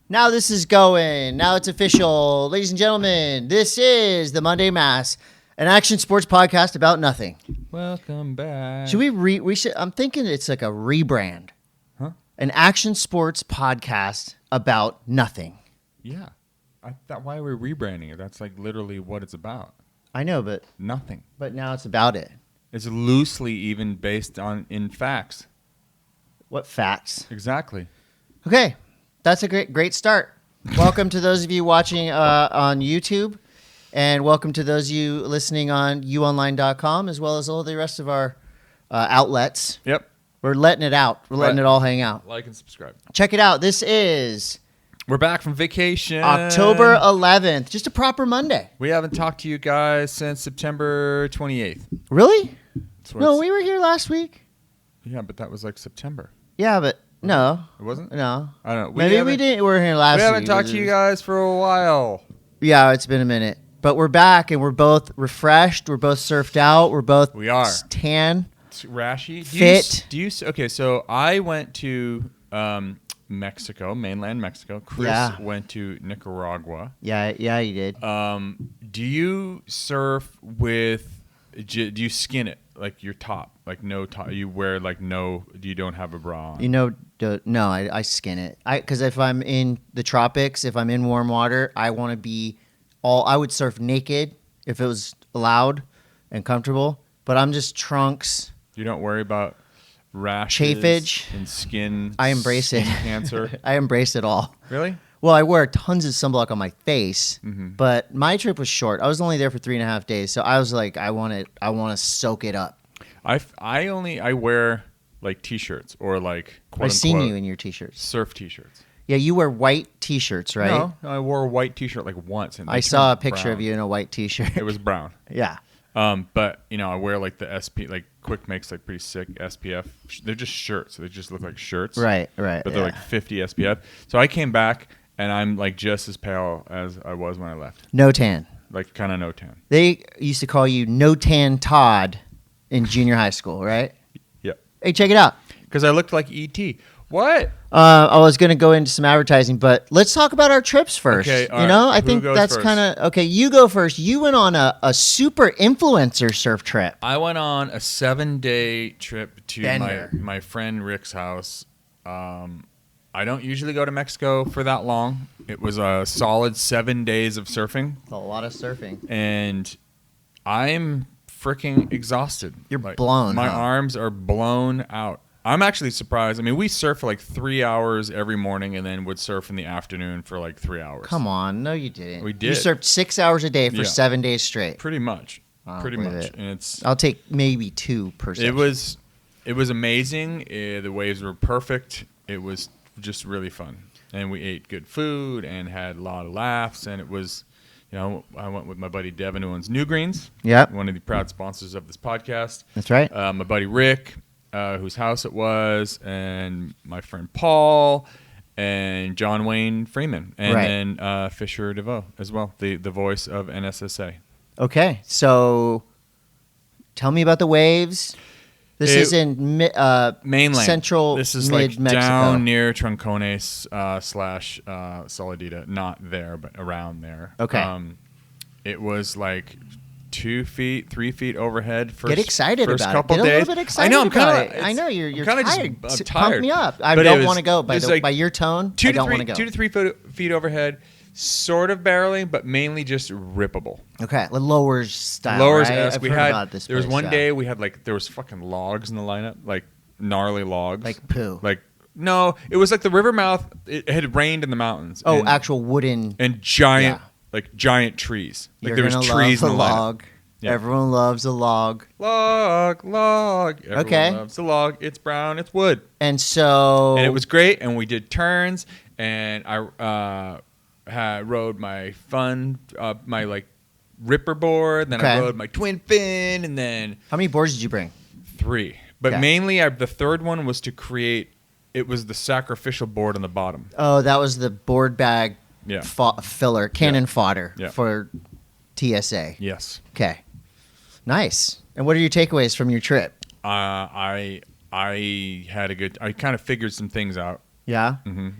Now this is going. Now it's official. Ladies and gentlemen, this is the Monday Mass, an action sports podcast about nothing. Welcome back. Should we should I'm thinking it's like a rebrand. Huh? An action sports podcast about nothing. Yeah. Why are we rebranding it? That's like literally what it's about. I know, but Nothing. But now it's about it. It's loosely even based in facts. What facts? Exactly. Okay. That's a great start. Welcome to those of you watching on YouTube, and welcome to those of you listening on uonline.com, as well as all the rest of our outlets. Yep. We're letting it out. We're letting it all hang out. Like and subscribe. Check it out. This is We're back from vacation. October 11th. Just a proper Monday. We haven't talked to you guys since September 28th. Really? That's No, we were here last week. Yeah, but that was like September. Yeah, but no. It wasn't? No. I don't know. Maybe we didn't. We were here last week. We haven't talked to you guys for a while. Yeah, it's been a minute. But we're back, and we're both refreshed. We're both surfed out. We're both tan. Rashy. Fit. Okay, so I went to Mexico, mainland Mexico. Chris went to Nicaragua. Yeah, you did. Do you surf with? Do you skin it like your top, like no top? You wear like no. You don't have a bra on. No, I skin it. Because if I'm in the tropics, if I'm in warm water, I want to be I would surf naked if it was allowed and comfortable. But I'm just trunks. You don't worry about rashes, chafage, and skin. I embrace it. Cancer. I embrace it all. Really? Well, I wear tons of sunblock on my face, Mm-hmm. but my trip was short. I was only there for 3.5 days, so I was like, I want to soak it up. I wear like t-shirts or like quote I've seen unquote you in your t-shirts. surf t-shirts. Yeah, you wear white t-shirts, right? No, I wore a white t-shirt like once, and I saw a turned picture brown. of you in a white t-shirt. It was brown. Yeah. But I wear like the SP, like Quick makes like pretty sick SPF. They're just shirts. They just look like shirts. Right. But they're like 50 SPF. So I came back and I'm like just as pale as I was when I left. No tan. Like kind of no tan. They used to call you No Tan Todd in junior high school, right? Yep. Hey, check it out. Because I looked like E.T. What? I was going to go into some advertising, but let's talk about our trips first. Okay, all right. I Who think goes that's first? kind of okay. You go first. You went on a super influencer surf trip. I went on a 7-day trip to Bender. my friend Rick's house. I don't usually go to Mexico for that long. It was a solid 7 days of surfing. It's a lot of surfing. And I'm freaking exhausted. You're blown. My huh? arms are blown out. I'm actually surprised. I mean, we surf for like 3 hours every morning and then would surf in the afternoon for like 3 hours. Come on. No, you didn't. We did. You surfed 6 hours a day for Yeah. 7 days straight. Pretty much. I'll Pretty believe much. it. And it's I'll take maybe 2 per section. it was amazing. The waves were perfect. It was just really fun. And we ate good food and had a lot of laughs. And it was, I went with my buddy Devin, who owns New Greens. Yep. One of the proud sponsors of this podcast. That's right. My buddy Rick, whose house it was, and my friend Paul, and John Wayne Freeman, and then Fisher DeVoe as well, the voice of NSSA. Okay. So tell me about the waves. This is in mainland central This is mid like Mexico. down near Trancones / Saladita, not there, but around there. Okay. It was like 2 feet, 3 feet overhead. Get excited first about couple it. Get days. a little bit excited I know. I'm about kind it. of. I know you're kinda tired. Just, Pump tired. me up. I But don't it want to go. was like By your tone, I don't want to go. 2 to 3 feet overhead, sort of barreling, but mainly just rippable. Okay, lowers style. Lowers right? esque. I've heard about this. There was place, one yeah. day we had there was fucking logs in the lineup, like gnarly logs, like poo. No, it was like the river mouth. It had rained in the mountains. Oh, and, actual wooden and giant, Yeah. giant trees. Like You're there was gonna trees love in a the lineup. log. Yeah. Everyone loves a log. Log. Everyone Okay. loves a log. It's brown. It's wood. And so, And it was great. And we did turns. And I rode my my ripper board. Then I Okay. rode my twin fin. And then how many boards did you bring? 3. But Okay. mainly the third one was to create. It was the sacrificial board on the bottom. Oh, that was the board bag Yeah. filler, cannon fodder Yeah. for TSA. Yes. Okay, nice. And what are your takeaways from your trip? I had a good. I kind of figured some things out. Yeah.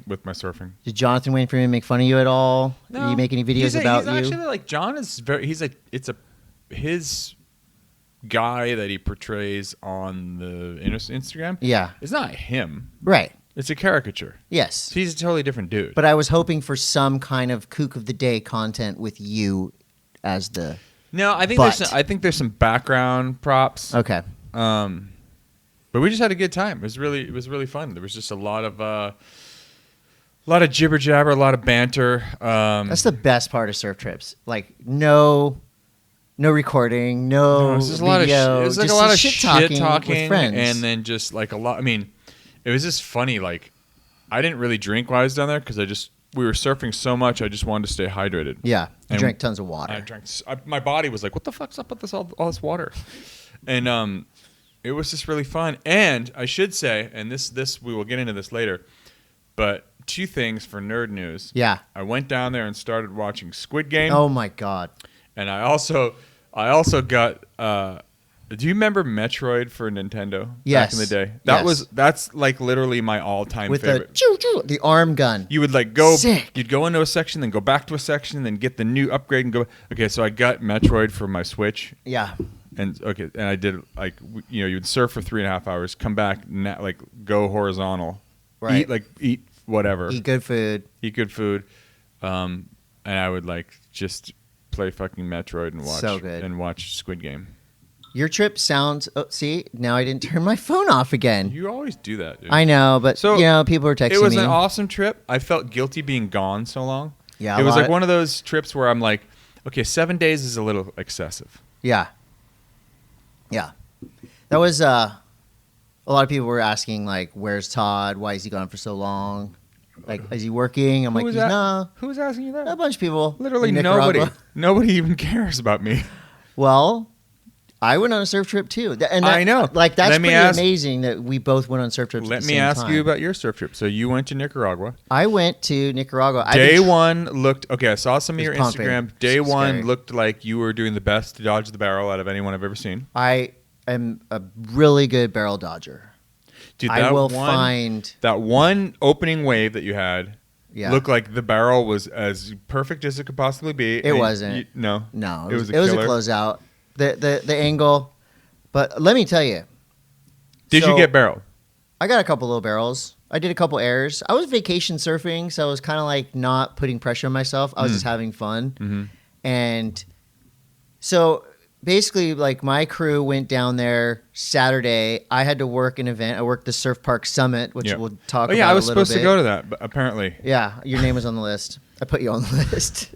with my surfing. Did Jonathan wait for me to make fun of you at all? No. Did you make any videos about he's you? actually like John is very. His guy that he portrays on the Instagram. Yeah. It's not him. Right. It's a caricature. Yes. He's a totally different dude. But I was hoping for some kind of kook of the day content with you as the. No, I think there's some background props. Okay. But we just had a good time. It was really fun. There was just a lot of jibber jabber, a lot of banter. That's the best part of surf trips. Like no recording, no it's just video. It was like just a lot of shit talking with friends. and then just like a lot. I mean, it was just funny. Like I didn't really drink while I was down there because we were surfing so much. I just wanted to stay hydrated. Yeah, and drank tons of water. I drank. My body was like, "What the fuck's up with all this water?" And it was just really fun. And I should say, and this we will get into this later, but 2 things for nerd news. Yeah. I went down there and started watching Squid Game. Oh my god. And I also got. Do you remember Metroid for Nintendo? Yes. Back in the day. That's like literally my all-time With favorite. the arm gun. You would like go. Sick. You'd go into a section, then go back to a section, then get the new upgrade and go. Okay, so I got Metroid for my Switch. Yeah. And I did like you would surf for 3.5 hours, come back, like go horizontal, Right. eat whatever, Eat good food. and I would like just play fucking Metroid and watch So good. and watch Squid Game. Your trip sounds. Oh, see, now I didn't turn my phone off again. You always do that, dude. I know, but So, people are texting me. It was an awesome trip. I felt guilty being gone so long. Yeah, it was like one of those trips where I'm like, okay, 7 days is a little excessive. Yeah. Yeah. That was a lot of people were asking like, where's Todd? Why is he gone for so long? Like, is he working? I'm like, no. Who was asking you that? A bunch of people. Literally in nobody. Nicaragua. Nobody even cares about me. Well, I went on a surf trip too. And I know. Like, that's Let me pretty ask- amazing that we both went on surf trips Let at the me same ask time. you about your surf trip. So you went to Nicaragua. I went to Nicaragua. Day one looked okay. I saw some of It your was pumping. Instagram. Day It's one scary. looked like you were doing the best to dodge the barrel out of anyone I've ever seen. I am a really good barrel dodger. Dude, I will find that one opening wave that you had. Yeah. Looked like the barrel was as perfect as it could possibly be. It wasn't. No, No, it was a killer. killer. Closeout. The angle, but let me tell you. Did you get barrel? I got a couple little barrels. I did a couple airs. I was vacation surfing, so I was kind of like not putting pressure on myself. I was just having fun, and so basically, like my crew went down there Saturday. I had to work an event. I worked the Surf Park Summit, which we'll talk about. Yeah, I was a little supposed bit. to go to that, but apparently. Yeah, your name was on the list. I put you on the list.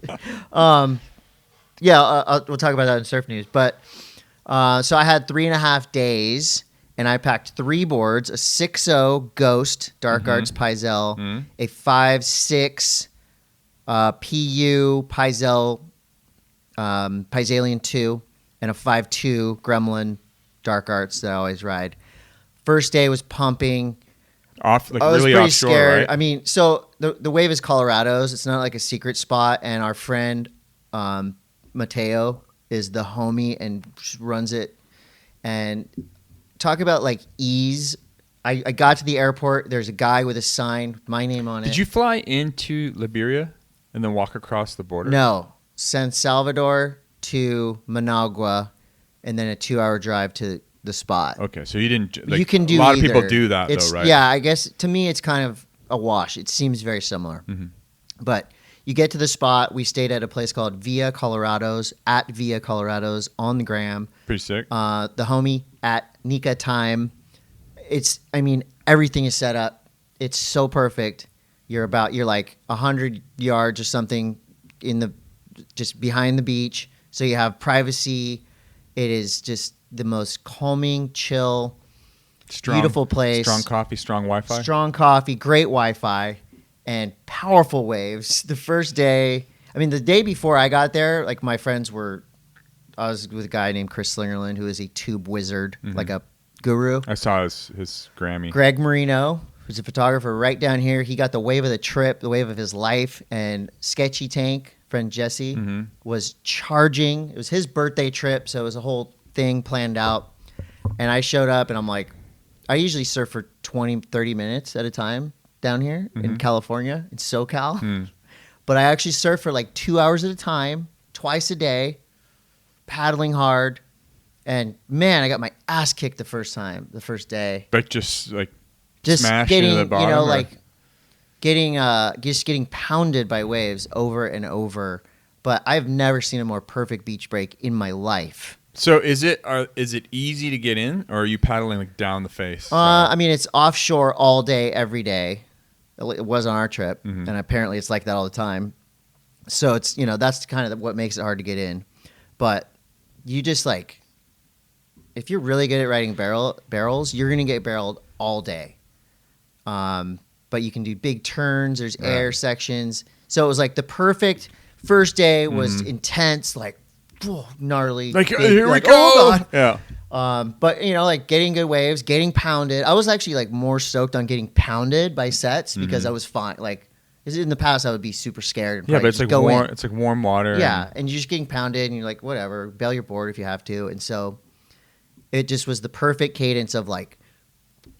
We'll talk about that in surf news. But so I had 3.5 days, and I packed 3 boards: a 6.0 Ghost Dark Arts Paizel, a 5.6 PU Paizel Paisalian 2, and a 5.2 Gremlin Dark Arts that I always ride. First day was pumping. Really I was pretty offshore, scared. right? I mean, so the wave is Colorado's. It's not like a secret spot. And our friend Mateo is the homie and runs it. And talk about like ease. I got to the airport. There's a guy with a sign with my name on it. Did you fly into Liberia and then walk across the border? No. San Salvador to Managua, and then a 2-hour drive to the spot. Okay, so you didn't. You can do a lot of either. people do that, though, right? Yeah, I guess to me it's kind of a wash. It seems very similar. But you get to the spot. We stayed at a place called Via Colorado's, at Via Colorado's on the gram. Pretty sick. The homie at Nika Time. Everything is set up. It's so perfect. You're like 100 yards or something just behind the beach. So you have privacy. It is just the most calming, chill, beautiful place. Strong coffee, strong Wi-Fi. Strong coffee, great Wi-Fi, and powerful waves. The first day, the day before I got there, like my friends I was with a guy named Chris Slingerland, who is a tube wizard, like a guru. I saw his Grammy. Greg Marino, who's a photographer right down here. He got the wave of the trip, the wave of his life, and Sketchy Tank, friend Jesse, was charging. It was his birthday trip, so it was a whole thing planned out. And I showed up, and I'm like, I usually surf for 20, 30 minutes at a time. down here in California, in SoCal. Mm. But I actually surf for like 2 hours at a time, twice a day, paddling hard. And man, I got my ass kicked the first day. But just like Just smashed getting, into the bottom, you know, or- like just getting pounded by waves over and over. But I've never seen a more perfect beach break in my life. So is it easy to get in, or are you paddling like down the face? I mean, it's offshore all day, every day. It was on our trip, Mhm. and apparently it's like that all the time. So it's, you know, that's kind of what makes it hard to get in. But you just like, if you're really good at riding barrels, you're gonna get barreled all day. But you can do big turns. There's air sections. So it was like the perfect first day was intense, like gnarly. like big, here we like, go. Oh God. Yeah. But you know, like getting good waves, getting pounded. I was actually like more stoked on getting pounded by sets because I was fine. Like in the past, I would be super scared. And Yeah, probably but it's just like go warm. in. It's like warm water. Yeah, and you're just getting pounded, and you're like, whatever, bail your board if you have to. And so it just was the perfect cadence of like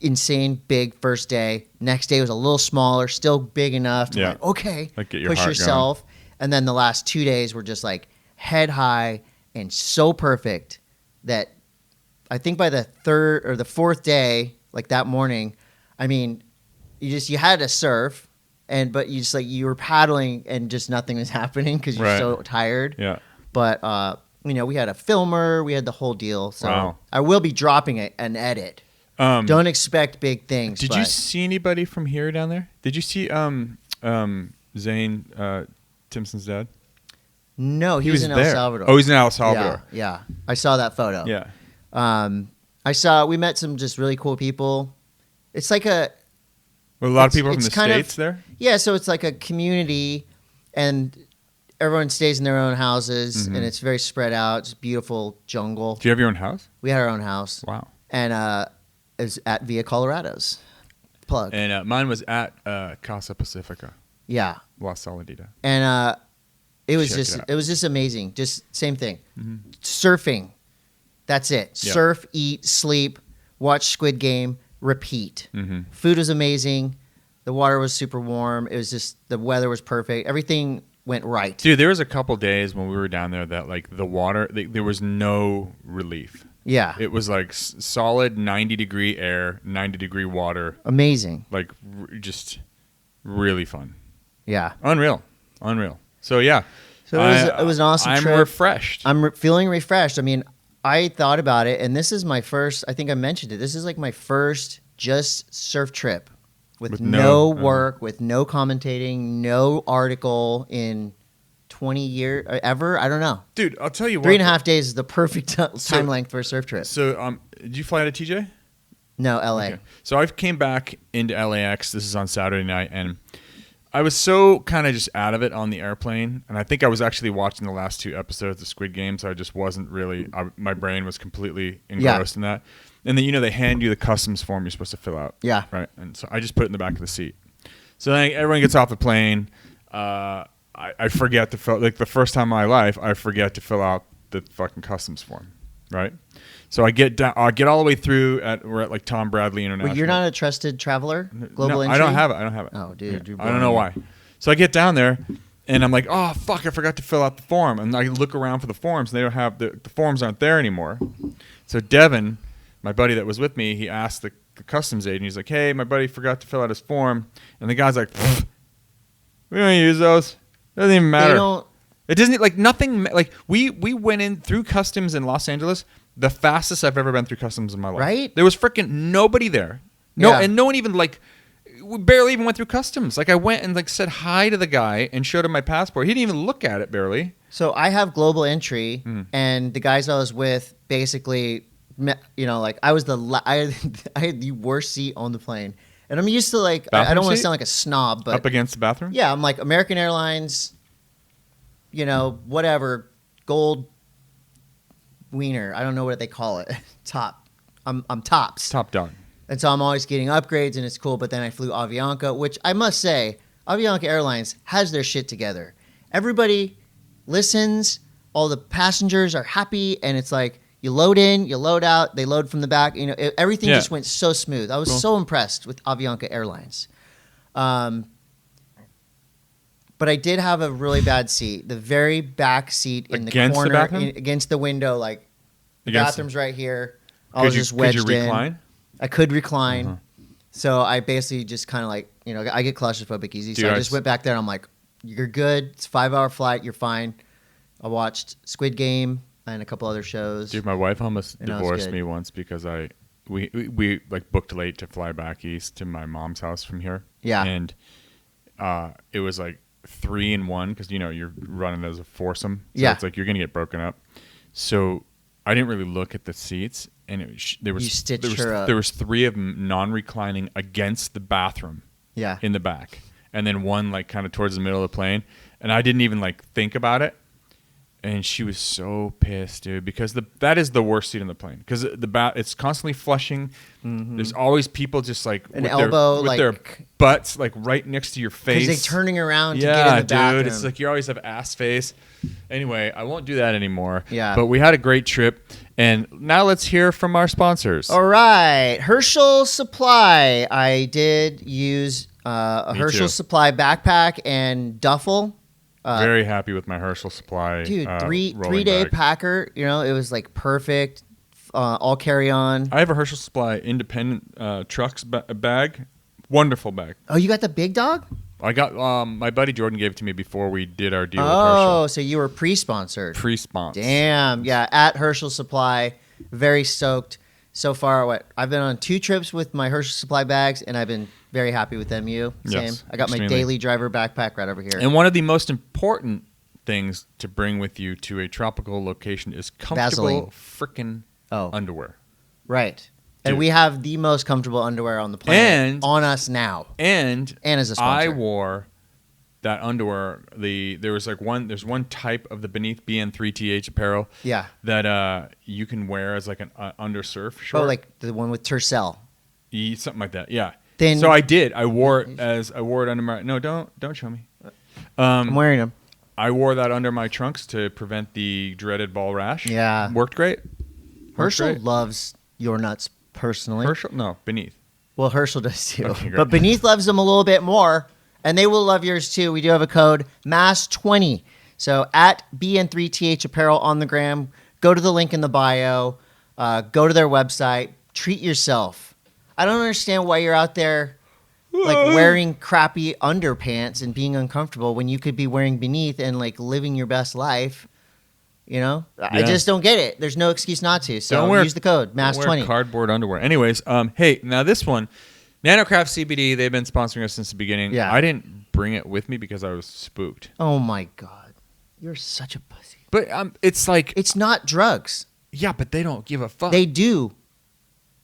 insane big first day. Next day was a little smaller, still big enough to like, okay, Like get your push heart yourself. And then the last 2 days were just like head high and so perfect that I think by the third or the fourth day, like that morning, I mean, you had to surf, but you were paddling and just nothing was happening because you're so tired. Yeah. But you know, we had a filmer, we had the whole deal. So Wow. I will be dropping an edit. Don't expect big things. Did you see anybody from here down there? Did you see Zane Timpson's dad? No, he was in there. El Salvador. Oh, he's in El Salvador. Yeah. I saw that photo. Yeah. We met some just really cool people. It's like Were a lot of people from it's the kind of- States there? Yeah, so it's like a community, and everyone stays in their own houses, and it's very spread out. It's beautiful jungle. Do you have your own house? We had our own house, Wow. and it was at Via Colorado's. Plug. And mine was at Casa Pacifica, Yeah, La Soledad. and it was Check just it out. it was just amazing. Just same thing. Surfing, that's it. Yep. Surf, eat, sleep, watch Squid Game, repeat. Food was amazing. The water was super warm. It was just the weather was perfect. Everything went right. Dude, there was a couple days when we were down there that like the water, there was no relief. Yeah, It was like solid 90-degree air, 90-degree water, amazing. like just really fun. Yeah. Unreal. So yeah. So it was an awesome I'm trip. refreshed. I'm feeling refreshed. I mean, I thought about it, and this is my first. I think I mentioned it. This is like my first just surf trip with no work, with no commentating, no article in 20 years ever. I don't know. Dude, I'll tell you what. 3.5 days is the perfect time length for a surf trip. So did you fly to TJ? No, LA. Okay. So I came back into LAX. This is on Saturday night, and I was so kind of just out of it on the airplane. And I think I was actually watching the last 2 episodes of Squid Game, so I just wasn't really. My brain was completely engrossed in that. And then they hand you the customs form you're supposed to fill out. Yeah. Right. And so I just put it in the back of the seat. So then everyone gets off the plane. I forget to fill, like the first time in my life, I forget to fill out the fucking customs form. Right. So I get down. I get all the way through. We're at like Tom Bradley International. Well, you're not a trusted traveler. Global entry? I don't have it. Oh, dude, you're I don't know why. So I get down there, and I'm like, oh fuck, I forgot to fill out the form. And I look around for the forms, and they don't have the forms aren't there anymore. So Devin, my buddy that was with me, he asked the customs agent. He's like, hey, my buddy forgot to fill out his form, and the guy's like, we don't use those. It doesn't even matter. They don't. It doesn't like nothing. Like we went in through customs in Los Angeles. The fastest I've ever been through customs in my life. Right? There was freaking nobody there. And no one even we barely even went through customs. Like I went and like said hi to the guy and showed him my passport. He didn't even look at it barely. So I have global entry, and the guys I was with basically, you know, like I was I had the worst seat on the plane, and I'm used to like I don't want to sound like a snob, but up against the bathroom. Yeah, I'm like American Airlines, you know, whatever, gold wiener. I don't know what they call it. Top. I'm tops. Top dog. And so I'm always getting upgrades, and it's cool. But then I flew Avianca, which I must say, Avianca Airlines has their shit together. Everybody listens. All the passengers are happy, and it's like you load in, you load out, they load from the back. You know, everything just went so smooth. I was so impressed with Avianca Airlines. But I did have a really bad seat. The very back seat in Against the the corner, bathroom? against the window, like the Against- bathroom's right here. I was just Could wedged you recline? in. I could recline. Uh-huh. So I basically just kind of like, I get claustrophobic easy. Dude, So I just went back there and I'm like, you're good. It's a 5-hour flight. You're fine. I watched Squid Game and a couple other shows. Dude, my wife almost And I was divorced good. me once because we like booked late to fly back east to my mom's house from here. Yeah. And it was like 3 in 1 because you're running as a foursome. So Yeah. it's like you're gonna get broken up. So I didn't really look at the seats, and there was You stitched her up. there was 3 of them non-reclining against the bathroom Yeah. in the back, and then one like kind of towards the middle of the plane, and I didn't even like think about it. And she was so pissed, dude, because that is the worst seat in the plane because it's constantly flushing. Mm-hmm. There's always people just like An with elbow, with their like- butts like right next to your face. Because they're turning around to yeah, get in the bathroom. dude, it's like you always have ass face. Anyway, I won't do that anymore. Yeah. But we had a great trip, and now let's hear from our sponsors. All right. Herschel Supply. I did use a Me Herschel too. Supply backpack and duffel. Very happy with my Herschel Supply. Dude, rolling 3-day bag. packer. It was like perfect. All carry on. I have a Herschel Supply independent trucks bag. Wonderful bag. Oh, you got the big dog? I got my buddy Jordan gave it to me before we did our deal with Oh, Herschel. so you were pre-sponsored. Pre-spons. Damn. Yeah, at Herschel Supply. Very stoked. So far, I've been on 2 trips with my Herschel Supply bags, and I've been very happy with them. You? Same. Yes, I got my extremely. daily driver backpack right over here. And one of the most important things to bring with you to a tropical location is comfortable freaking Oh, underwear. right. And Dude. we have the most comfortable underwear on the planet And- on us now. And And as a I sponsor. wore that underwear. There's one type of the beneath BN3TH apparel Yeah. that you can wear as like an undersurf short. Oh, like the one with Tercel. Something like that. Yeah. Then- So I did. I wore it under my. No, don't show me. I'm wearing them. I wore that under my trunks to prevent the dreaded ball rash. Yeah. Worked great. Worked Herschel great. loves your nuts personally. Herschel? No, beneath. Well, Herschel does too. Okay, great. But Beneath loves them a little bit more, and they will love yours too. We do have a code, MASS20. So at BN3TH Apparel on the gram, go to the link in the bio, go to their website, treat yourself. I don't understand why you're out there like wearing crappy underpants and being uncomfortable when you could be wearing Beneath and like living your best life. I Yeah. just don't get it. There's no excuse not to. So Don't wear- use the code, Wear MASS20. cardboard underwear. Anyways, hey, now this one, Nanocraft CBD, they've been sponsoring us since the beginning. Yeah. I didn't bring it with me because I was spooked. Oh my God. You're such a pussy. But it's like, It's not drugs. yeah, but they don't give a fuck. They do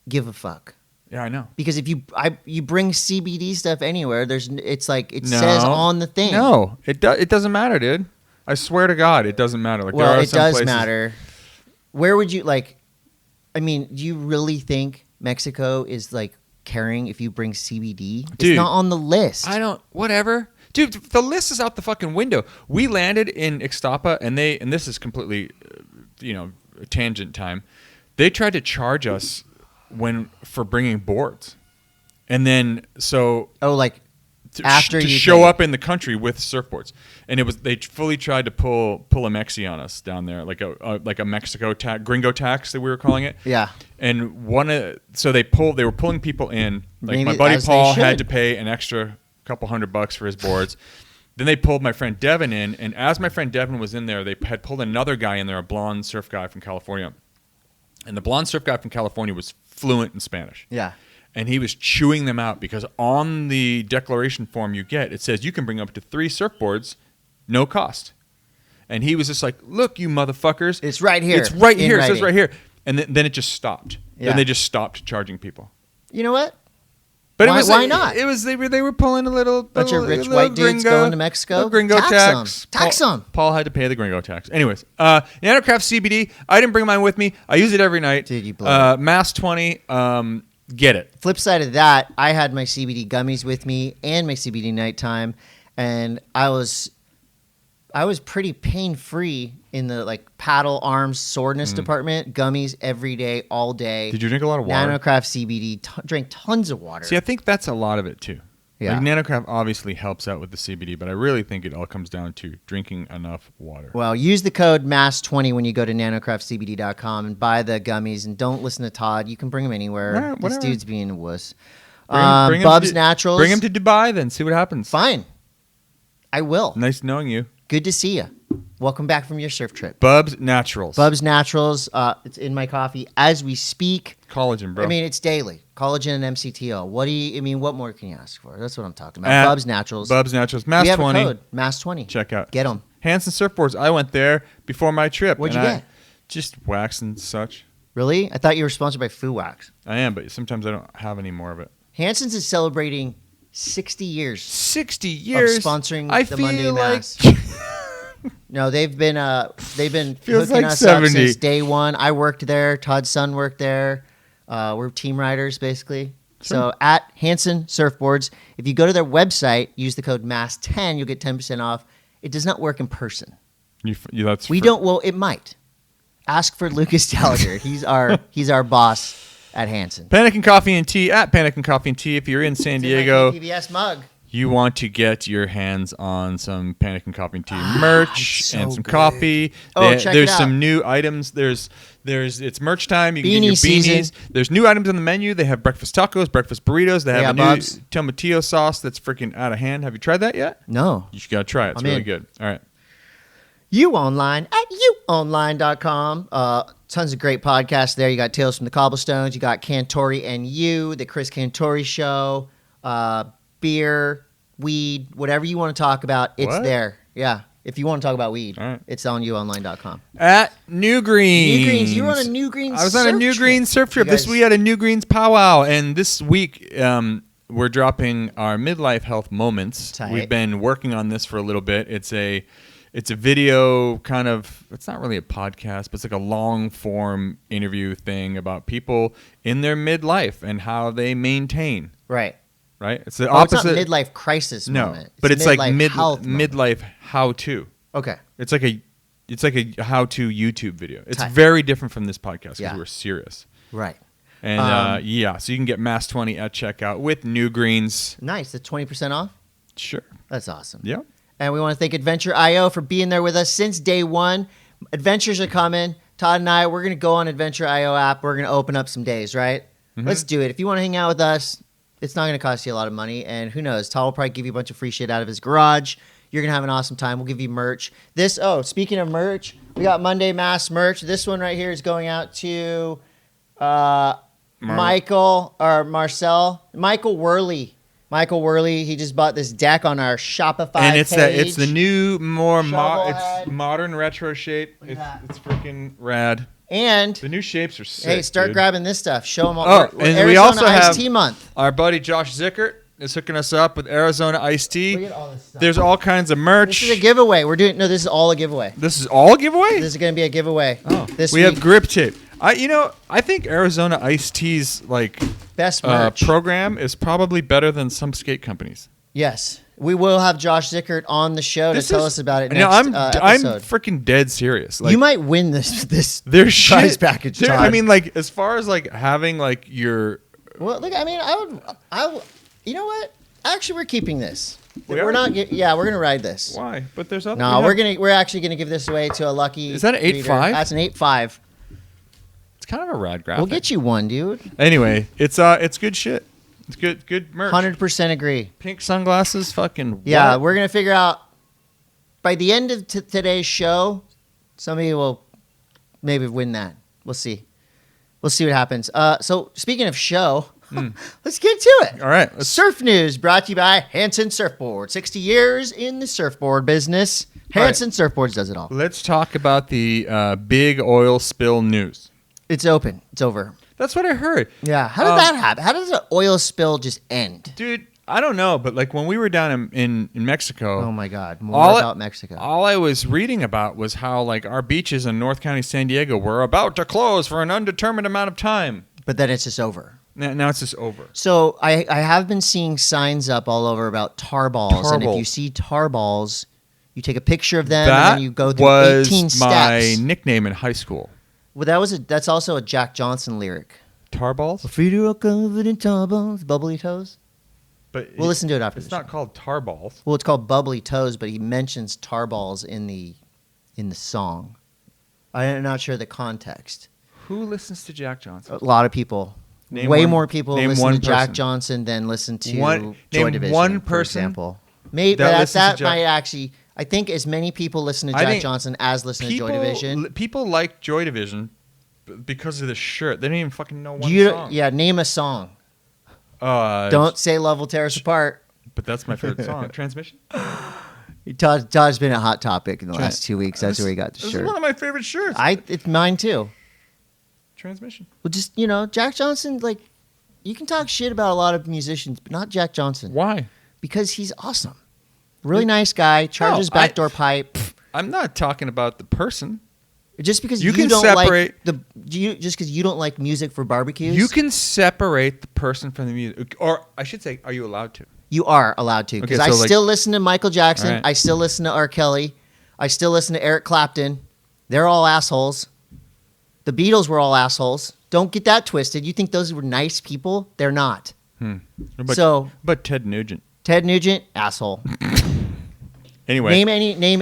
give a fuck. yeah, I know. Because if you bring CBD stuff anywhere, it's like it No. says on the thing. No, it doesn't matter, dude. I swear to God, it doesn't matter. Like there Well, are it some does places- matter. Where would you do you really think Mexico is like caring if you bring CBD? Dude, it's not on the list. I don't. Whatever, dude. The list is out the fucking window. We landed in Ixtapa, and this is completely, tangent time. They tried to charge us for bringing boards, and then After to you show pay. up in the country with surfboards, and they fully tried to pull a Mexi on us down there, like a Mexico gringo tax that we were calling it. Yeah. And they were pulling people in. Like Maybe my buddy as they Paul had should. to pay an extra couple $100 for his boards. Then they pulled my friend Devin in, and as my friend Devin was in there, they had pulled another guy in there, a blonde surf guy from California. And the blonde surf guy from California was fluent in Spanish. Yeah. And he was chewing them out because on the declaration form you get, it says you can bring up to 3 surfboards, no cost. And he was just like, look, you motherfuckers. It's right here. It's right in here. It says writing. right here. And then it just stopped. Yeah. Then they just stopped charging people. You know what? But Why not? It was they were pulling a little Bunch of rich little white dudes gringo, going to Mexico? little gringo Tax tax. 'em. Tax 'em. Paul had to pay the gringo tax. Anyways, Nanocraft CBD. I didn't bring mine with me. I use it every night. Dude, you blow it. Mass 20. Get it. Flip side of that, I had my CBD gummies with me and my CBD nighttime, and I was pretty pain free in the paddle arms soreness department. Gummies every day, all day. Did you drink a lot of water? Nanocraft CBD, drank tons of water. See, I think that's a lot of it too. Yeah. Like NanoCraft obviously helps out with the CBD, but I really think it all comes down to drinking enough water. Well, use the code MASS20 when you go to nanocraftcbd.com and buy the gummies. And don't listen to Todd. You can bring them anywhere. Right, this whatever. dude's being a wuss. Bring him Bub's to, Naturals. Bring him to Dubai then. See what happens. Fine. I will. Nice knowing you. Good to see you. Welcome back from your surf trip. Bub's Naturals. Bub's Naturals. It's in my coffee as we speak. Collagen, bro. I mean, it's daily. Collagen and MCTO. What more can you ask for? That's what I'm talking about. Bub's Naturals. Bub's Naturals. We have MASS20. a code. MASS20. Check out. Get them. Hanson Surfboards. I went there before my trip. What'd you get? Just wax and such. Really? I thought you were sponsored by Foo Wax. I am, but sometimes I don't have any more of it. Hanson's is celebrating 60 years 60 years of sponsoring I the feel Monday like Mass. No, they've been Feels hooking like us 70. up since day one. I worked there. Todd's son worked there. We're team riders basically. Sure. So at Hanson Surfboards, if you go to their website, use the code MASS10, you'll get 10% off. It does not work in person. It might. Ask for Lucas Gallagher. He's our boss at Hanson. Panic and Coffee and Tea at Panic and Coffee and Tea. If you're in San Diego, PBS mug. you want to get your hands on some Panic and Coffee and Tea merch so and some good. coffee. Check There's it out. some new items. It's merch time. You can get your Beanie season. beanies. There's new items on the menu. They have breakfast tacos, breakfast burritos. They have Yeah, a new Bob's. tomatillo sauce that's freaking out of hand. Have you tried that yet? No. You gotta try it. It's I'm really in. good. All right. You Online at youonline.com. Tons of great podcasts there. You got Tales from the Cobblestones. You got Cantori and You, the Chris Cantori Show, beer, weed, whatever you want to talk about, it's What? there. Yeah. If you want to talk about weed, All right. it's on youonline.com. At New Greens. New Greens. You were on a New Greens I was on a surf New trip. Greens surf trip. You guys- We had a New Greens powwow, and this week we're dropping our midlife health moments. Tight. We've been working on this for a little bit. It's a video kind of. It's not really a podcast, but it's like a long form interview thing about people in their midlife and how they maintain. Right. Right. It's the Oh, it's opposite. not midlife crisis no, moment. but it's like health moment. midlife how to. Okay. It's like a how-to YouTube video. It's Tight. very different from this podcast because Yeah. we're serious. Right. And so you can get MASS20 at checkout with New Greens. Nice. The 20% off? Sure. That's awesome. Yeah. And we want to thank Adventure.io for being there with us since day one. Adventures are coming. Todd and I, we're going to go on Adventure.io app. We're going to open up some days, right? Mm-hmm. Let's do it. If you want to hang out with us, it's not going to cost you a lot of money. And who knows? Todd will probably give you a bunch of free shit out of his garage. You're going to have an awesome time. We'll give you merch. Speaking of merch, we got Monday Mass merch. This one right here is going out to Michael Worley. Michael Worley, he just bought this deck on our Shopify And it's page. the new more Shovelhead. it's modern retro shape. Look at that. It's freaking rad. And The new shapes are sick. hey, start dude. grabbing this stuff. Show them all. Oh, we're and Arizona we also Iced have Tea Month. Our buddy Josh Zickert is hooking us up with Arizona Iced Tea. Look at all this stuff. There's all kinds of merch. This is a giveaway. This is all a giveaway. This is all a giveaway? This is going to be a giveaway. Oh, This we week. have grip tape. I think Arizona Iced Tea's Best merch. program is probably better than some skate companies. Yes. We will have Josh Zickert on the show to tell us about it next No, I'm episode. freaking dead serious. You might win this there's prize shit. package, There- Todd. I mean, as far as having your Well, look, I mean, I would, you know what? Actually, we're keeping this. We We're are? not. Yeah, we're gonna ride this. why? But there's other. No, we're actually gonna give this away to a lucky. Is that an reader. 8.5? That's an 8.5. It's kind of a rad graphic. We'll get you one, dude. Anyway, it's good shit. It's good merch. 100% agree. Pink sunglasses, fucking. Yeah, what? we're gonna figure out by the end of today's show. Somebody will maybe win that. We'll see. We'll see what happens. So speaking of show, let's get to it. All right. Let's, Surf News brought to you by Hanson Surfboard. 60 years in the surfboard business. Hanson Surfboards does it all. let's talk about the big oil spill news. It's open. It's over. That's what I heard. Yeah. How did that happen? How does an oil spill just end? Dude, I don't know, but when we were down in Mexico, Oh my God. More about Mexico. all I was reading about was how our beaches in North County, San Diego were about to close for an undetermined amount of time. But then it's just over. Now it's just over. So I have been seeing signs up all over about tar balls. And if balls. you see tar balls, you take a picture of them That and then you go through was 18 my steps. nickname in high school. Well, that's also a Jack Johnson lyric. Tar balls? Feet are all covered in tar balls, bubbly toes. But we'll listen to it after. It's not called tar balls. Well, it's called Bubbly Toes, but he mentions tar balls in the song. I'm not sure the context. Who listens to Jack Johnson? A lot of people. Name Way one- more people name listen one to Jack person. Johnson than listen to Name Joy Division. one for person example. Maybe that listens to that Jack- might actually. I think as many people listen to I Jack think Johnson as listen to Joy Division. People like Joy Division because of the shirt. They don't even fucking know one song. Yeah, name a song. Don't. Say Love Will Tear Us Apart. But that's my favorite song. Transmission. Todd's been a hot topic in the last 2 weeks. That's where he got the This shirt. is one of my favorite shirts. It's mine too. Transmission. Well, just Jack Johnson. Like, you can talk shit about a lot of musicians, but not Jack Johnson. Why? Because he's awesome. Really nice guy. Charges backdoor pipe. I'm not talking about the person. Just because You you, can don't separate- like just because you don't like music for barbecues, You can separate the person from the music. Or I should say, are you allowed to? you are allowed to. Because Okay, I so, like- still listen to Michael Jackson. Right. I still listen to R. Kelly. I still listen to Eric Clapton. They're all assholes. The Beatles were all assholes. Don't get that twisted. You think those were nice people? They're not. But Ted Nugent. Ted Nugent, asshole. Anyway, Name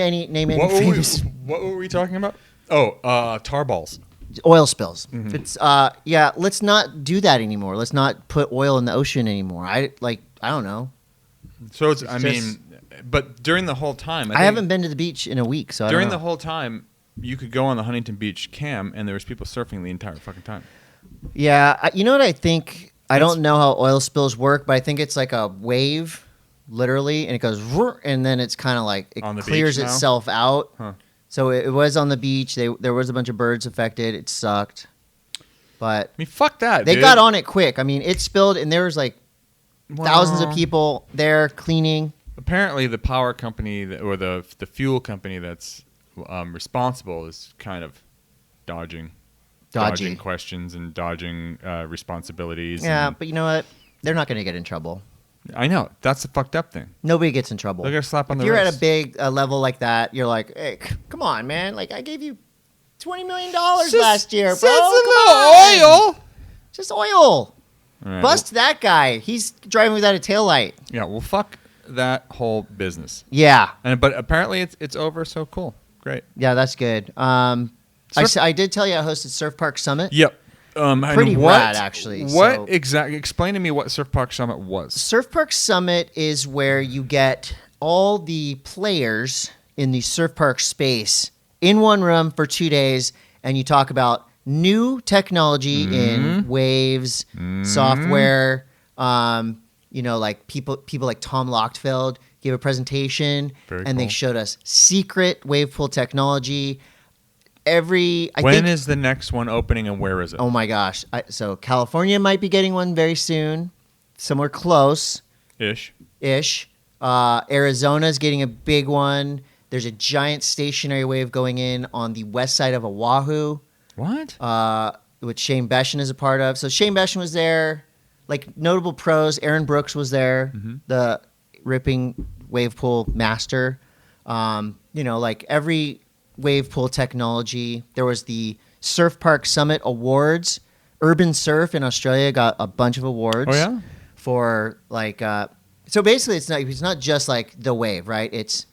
any famous what were we talking about? Oh, tar balls. oil spills. Mm-hmm. It's let's not do that anymore. Let's not put oil in the ocean anymore. I don't know. So but during the whole time, I haven't been to the beach in a week, so during I the don't know. whole time, you could go on the Huntington Beach cam, and there was people surfing the entire fucking time. Yeah, you know what I think? I don't know how oil spills work, but I think it's like a wave, literally, and it goes, and then it's kind of like it On the clears beach now? itself out. Huh. So it was on the beach. There was a bunch of birds affected. It sucked, but I mean, fuck that. they dude. got on it quick. I mean, it spilled, and there was like thousands of Well, people there cleaning. Apparently, the power company or the fuel company that's responsible is kind of dodging questions and dodging responsibilities. Yeah, and but you know what? They're not going to get in trouble. I know that's the fucked up thing. Nobody gets in trouble. They're gonna slap on If the you're wrist. at a big level like that, you're like, hey, come on, man. Like, I gave you $20 million last year, bro. Come on. oil. Just oil. All right, Bust that guy. He's driving without a taillight. Yeah, well, fuck that whole business. Yeah. But apparently it's over. So cool, great. Yeah, that's good. I did tell you I hosted Surf Park Summit. Yep. Pretty rad, actually. What So- exactly? Explain to me what Surf Park Summit was. Surf Park Summit is where you get all the players in the surf park space in one room for 2 days, and you talk about new technology in waves, software. Like people like Tom Lochtfeld gave a presentation, Very and they cool. showed us secret wave pool technology. When is the next one opening and where is it? Oh my gosh! So California might be getting one very soon, somewhere close. Ish. Arizona's getting a big one. There's a giant stationary wave going in on the west side of Oahu, What? which Shane Beshan is a part of. So Shane Beshan was there. Like notable pros, Aaron Brooks was there, the ripping wave pool master. Like every wave pool technology. There was the Surf Park Summit Awards. Urban Surf in Australia got a bunch of awards. Oh, yeah? For like, so basically it's not just like the wave, right? It's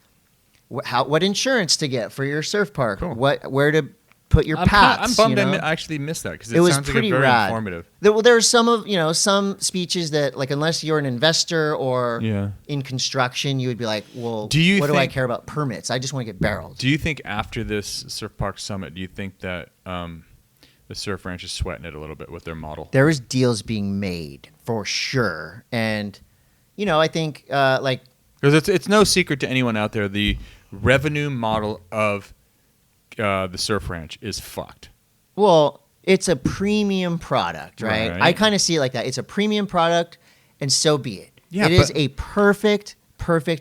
what insurance to get for your surf park, Cool. where to put your I'm pats. bummed you know? I actually missed that because It was sounds like pretty very rad. informative. There's some speeches that, like, unless you're an investor or Yeah. in construction, you would be like, well, Do you what do I think- care about permits? I just want to get barreled. Do you think after this Surf Park Summit, do you think that the surf ranch is sweating it a little bit with their model? There is deals being made for sure, and I think Because it's no secret to anyone out there, the revenue model of the surf ranch is fucked. well, it's a premium product, right? Right. I kind of see it like that. It's a premium product, and so be it. Yeah, it is but- a perfect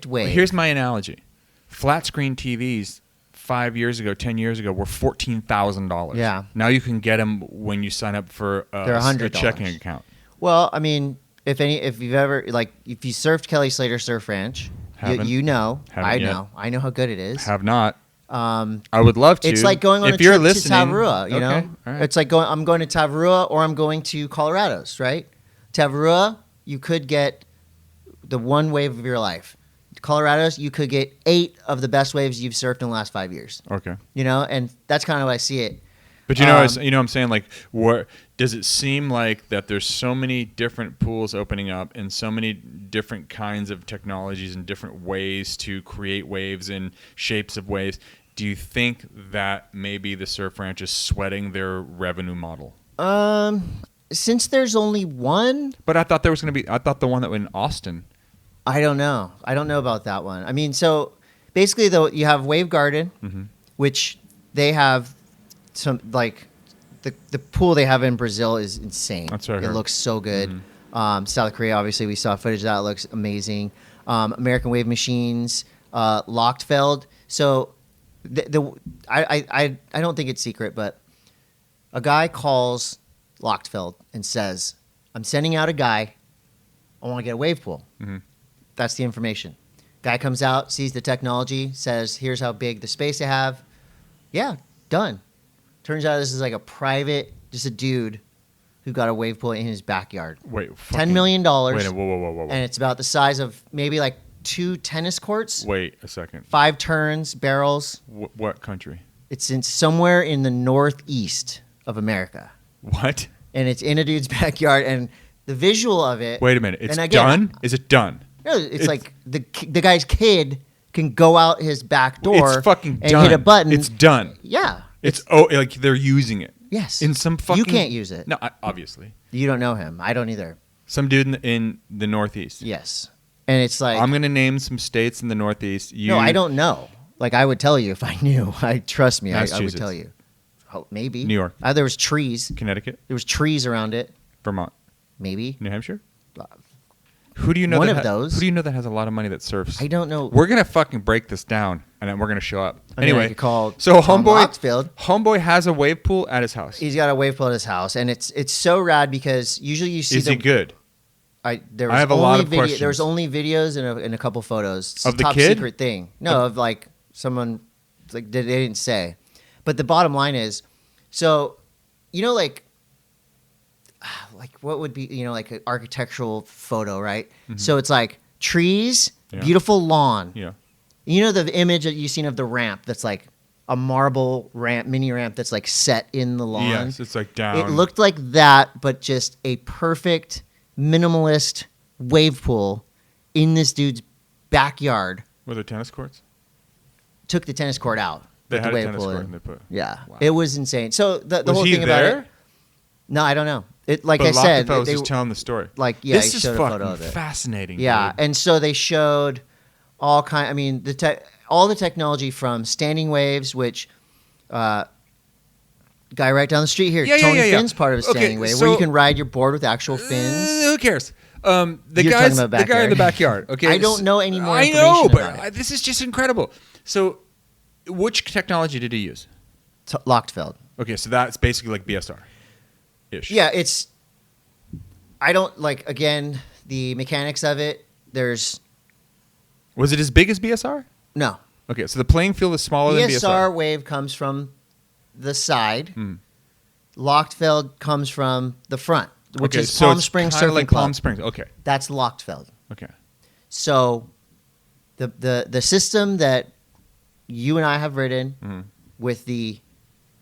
way. Here's my analogy: flat screen TVs 5 years ago, 10 years ago were $14,000. Yeah. Now you can get them when you sign up for They're a $100. checking account. Well, I mean, if you've ever if you surfed Kelly Slater Surf Ranch, Haven't. you know. Haven't yet. I know how good it is. Have not. I would love to. It's like going on if a you're trip listening, to Tavarua, you okay, know? all right. It's like I'm going to Tavarua or I'm going to Colorado's, right? Tavarua, you could get the one wave of your life. Colorado's, you could get 8 of the best waves you've surfed in the last 5 years. Okay. You know, and that's kind of how I see it. But you know, you know what I'm saying? Like, what does it seem like that there's so many different pools opening up and so many different kinds of technologies and different ways to create waves and shapes of waves? Do you think that maybe the surf ranch is sweating their revenue model? Since there's only one. But I thought there was going to be, I thought the one that went in Austin. I don't know. I don't know about that one. I mean, so basically, though, you have Wave Garden, which they have some, like, the pool they have in Brazil is insane. That's what I heard. It looks so good. South Korea, obviously, we saw footage of that. It looks amazing. American Wave Machines, Lochtfeld. So I don't think it's secret, but a guy calls Lochtfeld and says, I'm sending out a guy. I want to get a wave pool. That's the information. Guy comes out, sees the technology, says, here's how big the space they have. Yeah, done. Turns out this is like a private, just a dude who got a wave pool in his backyard. Wait, $10 million. Wait, whoa. And it's about the size of maybe like 2 tennis courts. Wait a second. 5 turns, barrels. What country? It's in somewhere in the northeast of America. What? And it's in a dude's backyard. And the visual of it. Wait a minute. It's again, done? Is it done? No, it's like the guy's kid can go out his back door it's fucking and done. hit a button. It's done. Yeah. It's like they're using it. Yes. In some fucking. You can't use it. No, obviously. You don't know him. I don't either. Some dude in the Northeast. Yes. And it's like. I'm going to name some states in the Northeast. No, I don't know. Like, I would tell you if I knew. Trust me, I would tell you. Oh, maybe. New York. There was trees. Connecticut. There was trees around it. Vermont. Maybe. New Hampshire. Who do you know? One of those. Who do you know that has a lot of money that surfs? I don't know. We're gonna fucking break this down, and then we're gonna show up. Anyway, so Homeboy has a wave pool at his house. He's got a wave pool at his house, and it's so rad because usually you see. Is he good? I have a lot of questions. There was only videos and a couple photos. It's of the top kid? secret thing. No, of like someone like they didn't say. But the bottom line is, so you know, like what would be, you know, like an architectural photo, right? So it's like trees, beautiful lawn. Yeah. You know the image that you've seen of the ramp that's like a marble ramp, mini ramp that's like set in the lawn. Yes, it's like down. It looked like that, but just a perfect minimalist wave pool in this dude's backyard. Were there tennis courts? Took the tennis court out. They put had the a wave tennis pool court in. and they put. Yeah, Wow. it was insane. So the Was whole he thing about there? it. No, I don't know. It like But I said, Lockefeller was just telling the story. Like this he is showed a fucking photo of it. fascinating. Yeah, dude. and so they showed all kind. I mean, all the technology from standing waves, which guy right down the street here, Tony Finn's part of a standing wave, where you can ride your board with actual fins. Who cares? The You're guy talking about in the backyard. backyard. Okay, I don't know any more I information know, about but this is just incredible. So, which technology did he use? Lochtfeld. Okay, so that's basically like BSR. Ish. Yeah, it's. I don't like again the mechanics of it. Was it as big as BSR? No. Okay, so the playing field is smaller than BSR. BSR wave comes from the side. Lochtfeld comes from the front, which is so Palm it's Springs kinda Surfing like Club. Palm Springs. Okay. That's Lochtfeld. Okay. So, the system that you and I have ridden with the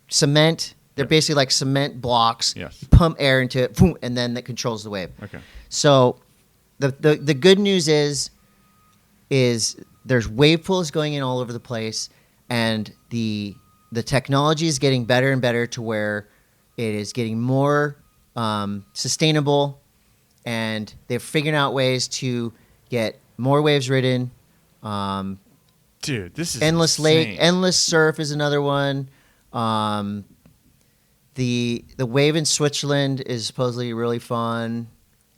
cement, they're basically like cement blocks. Yes. You pump air into it, boom, and then that controls the wave. Okay. So, the good news is there's wave pools going in all over the place, and the technology is getting better and better to where it is getting more sustainable, and they're figuring out ways to get more waves ridden. Dude, this is Endless insane. Lake, Endless Surf is another one. The wave in Switzerland is supposedly really fun.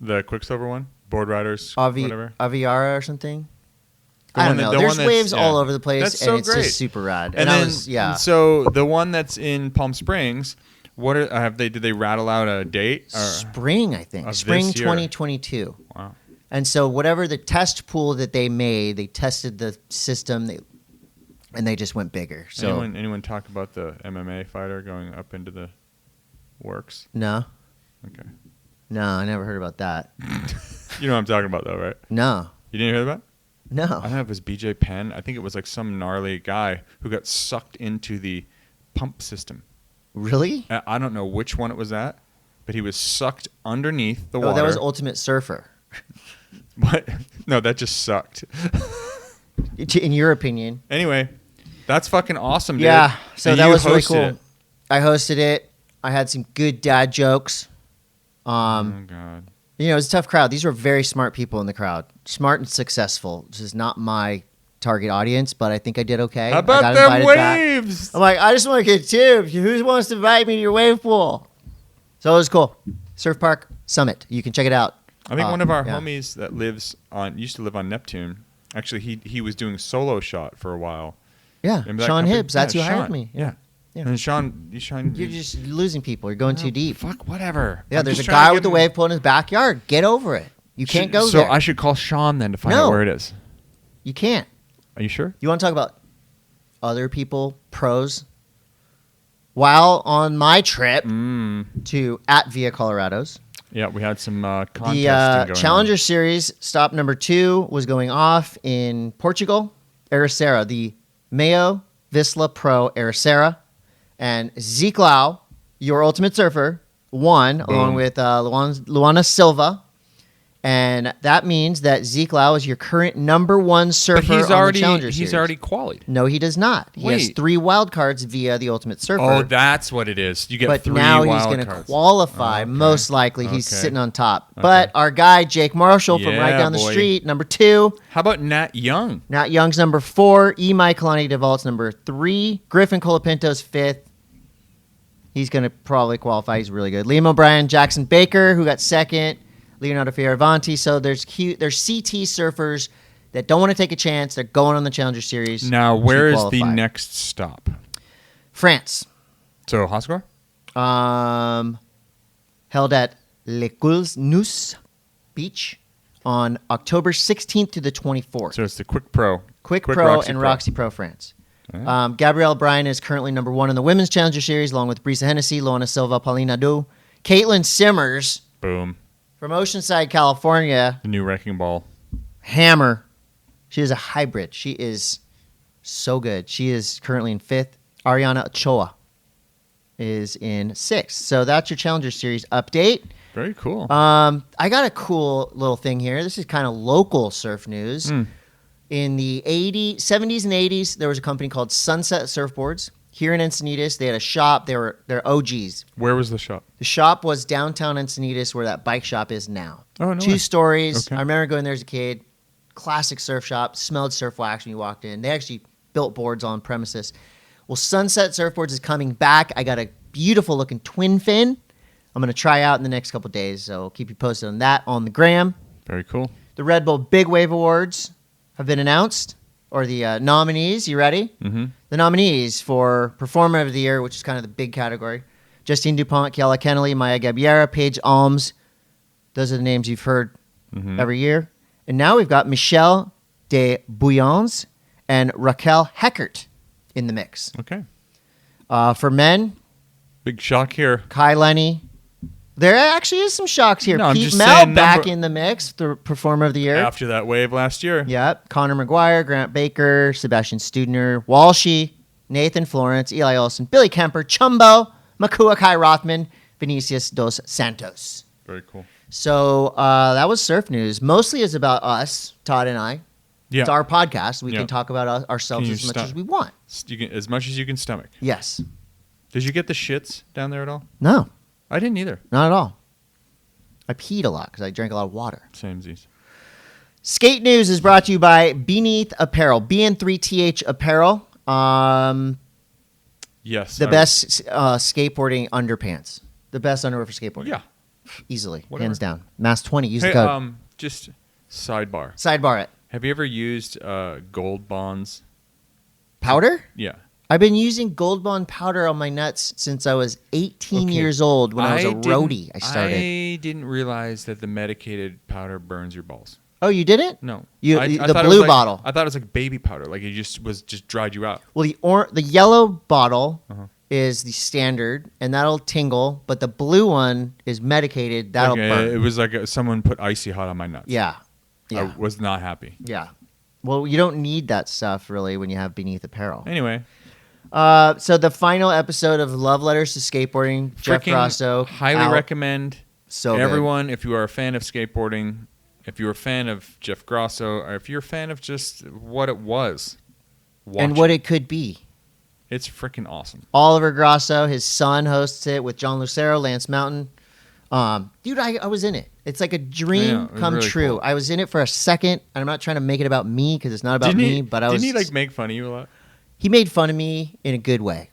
The Quicksilver one? Board riders, whatever. Aviara or something. The I one don't know. that- the There's one that's- waves all over the place, That's and so it's great. just super rad. And I then, was, yeah. so the one that's in Palm Springs, did they rattle out a date? Or? Spring, I think. Of Spring this year. 2022. Wow. And so whatever the test pool that they made, they tested the system, and they just went bigger. So Anyone talk about the MMA fighter going up into the works? No, Okay. I never heard about that. You know what I'm talking about, though, right? No. You didn't hear that? I No. don't know if it was BJ Penn. I think it was like some gnarly guy who got sucked into the pump system. Really? I don't know which one it was at, but he was sucked underneath the water. Oh, that was Ultimate Surfer. What? No, that just sucked. In your opinion. Anyway, that's fucking awesome, dude. Yeah. So And that you was really hosted cool. it. I hosted it. I had some good dad jokes. Oh, God. You know, it was a tough crowd. These were very smart people in the crowd. Smart and successful. This is not my target audience, but I think I did okay. How I about got them invited back. waves? I'm like, I just want to get tips. Who wants to invite me to your wave pool? So it was cool. Surf Park Summit. You can check it out. I think one of our yeah. homies that used to live on Neptune. Actually, he was doing solo shot for a while. Yeah, Remember that Sean company? Hibbs. That's Yeah, who hired Sean. me. Yeah. Yeah. And Sean. You're just losing people. You're going too deep. Fuck, whatever. Yeah, I'm there's a just trying to guy get with the him- wave pool in his backyard. Get over it. You can't go so there. I should call Sean then to find No. out where it is. You can't. Are you sure? You want to talk about other people, pros? While on my trip to Via Colorado's, Yeah, we had some contesting the going Challenger on. Series stop number 2 was going off in Portugal, Ericeira, the Mayo Visla Pro Ericeira. And Zeke Lau, your ultimate surfer, won Boom. along with Luana Silva. And that means that Zeke Lau is your current number 1 surfer But he's on already the Challenger Series. he's already qualified. No, he does not. He has Wait. 3 wild cards via the Ultimate Surfer. Oh, that's what it is. You get but 3 now he's wild going to cards. qualify. Okay. Most likely, he's Okay. sitting on top. But our guy Jake Marshall from right Yeah, down the boy. street, number 2. How about Nat Young? Nat Young's number 4. Imai Kalani DeVault's number 3. Griffin Colapinto's 5th. He's going to probably qualify. He's really good. Liam O'Brien, Jackson Baker, who got 2nd. Leonardo Fioravanti. So there's CT surfers that don't want to take a chance. They're going on the Challenger Series. Now, to where is the qualify. next stop? France. So, Hoscar? Held at Les Coulnous Beach on October 16th to the 24th. So it's the Quick Pro. Quick Pro and Roxy Pro France. Alright. Gabrielle Bryan is currently number 1 in the Women's Challenger Series, along with Brisa Hennessy, Luana Silva, Paulina Du. Caitlin Simmers Boom. from Oceanside, California. The new wrecking ball. Hammer. She is a hybrid. She is so good. She is currently in 5th. Ariana Ochoa is in 6th. So that's your Challenger Series update. Very cool. I got a cool little thing here. This is kind of local surf news. In the 70s and 80s, there was a company called Sunset Surfboards. Here in Encinitas, they had a shop. They're OGs. Where was the shop? The shop was downtown Encinitas, where that bike shop is now. Oh, no 2 way. stories. Okay. I remember going there as a kid. Classic surf shop. Smelled surf wax when you walked in. They actually built boards on premises. Well, Sunset Surfboards is coming back. I got a beautiful looking twin fin. I'm going to try out in the next couple days, so I'll keep you posted on that on the gram. Very cool. The Red Bull Big Wave Awards have been announced, or the nominees. You ready? Mm-hmm. The nominees for Performer of the Year, which is kind of the big category. Justine Dupont, Kiala Kennelly, Maya Gabiera, Paige Alms. Those are the names you've heard every year. And now we've got Michelle de Bouillons and Raquel Heckert in the mix. Okay. For men, Big shock here. Kai Lenny. There actually is some shocks here. No, I'm Pete just Mel saying back number- in the mix, the Performer of the Year. After that wave last year. Yep. Connor McGuire, Grant Baker, Sebastian Studner, Walshy, Nathan Florence, Eli Olsen, Billy Kemper, Chumbo, Makua Kai Rothman, Vinicius dos Santos. Very cool. So that was surf news. Mostly is about us, Todd and I. Yeah. It's our podcast. We Yeah. can talk about ourselves Can you as much stop? as we want. You can, as much as you can stomach. Yes. Did you get the shits down there at all? No, I didn't either. not at all. I peed a lot because I drank a lot of water. Samesies. Skate News is brought to you by Beneath Apparel, BN3TH Apparel. Yes. The best skateboarding underpants. The best underwear for skateboarding. Yeah. Easily. Whatever. Hands down. Mass 20. Use Hey, the code. just sidebar. Sidebar it. Have you ever used gold bonds? Powder? Yeah. I've been using Gold Bond powder on my nuts since I was 18 Okay. years old when I was a didn't- roadie. I started. I didn't realize that the medicated powder burns your balls. Oh, you didn't? No. You- I the thought it blue was like- bottle. I thought it was like baby powder. Like it just dried you out. Well, the yellow bottle Uh-huh. is the standard, and that'll tingle, but the blue one is medicated. That'll Like, burn. it was like someone put icy hot on my nuts. Yeah. I Yeah. was not happy. Yeah. Well, you don't need that stuff really when you have Beneath Apparel. Anyway, So the final episode of Love Letters to Skateboarding, Jeff freaking Grosso. highly out. recommend So good. everyone, if you are a fan of skateboarding, if you're a fan of Jeff Grosso, or if you're a fan of just what it was, And what it could be. It's freaking awesome. Oliver Grosso, his son, hosts it with John Lucero, Lance Mountain. Dude, I was in it. It's like a dream it was come really true. cool. I was in it for a second, and I'm not trying to make it about me because it's not about me. But didn't he like make fun of you a lot? He made fun of me in a good way.